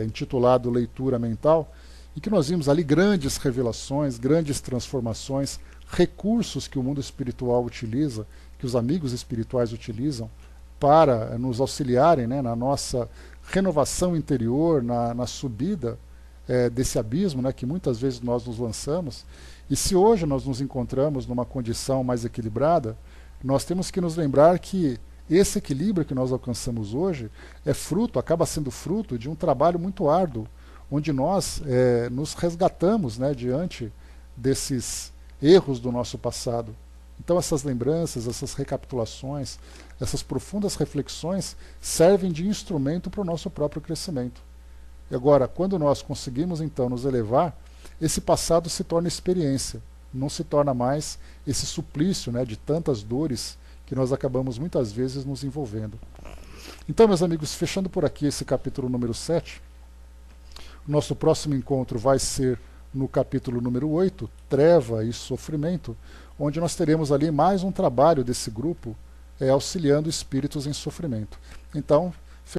intitulado Leitura Mental, em que nós vimos ali grandes revelações, grandes transformações, recursos que o mundo espiritual utiliza, que os amigos espirituais utilizam para nos auxiliarem, né, na nossa renovação interior, na subida desse abismo, né, que muitas vezes nós nos lançamos. E se hoje nós nos encontramos numa condição mais equilibrada, nós temos que nos lembrar que esse equilíbrio que nós alcançamos hoje acaba sendo fruto de um trabalho muito árduo, onde nós nos resgatamos, né, diante desses erros do nosso passado. Então essas lembranças, essas recapitulações, essas profundas reflexões servem de instrumento para o nosso próprio crescimento. E agora, quando nós conseguimos então nos elevar, esse passado se torna experiência, não se torna mais esse suplício, né, de tantas dores que nós acabamos muitas vezes nos envolvendo. Então, meus amigos, fechando por aqui esse capítulo número 7, nosso próximo encontro vai ser no capítulo número 8, Treva e Sofrimento, onde nós teremos ali mais um trabalho desse grupo auxiliando espíritos em sofrimento. Então,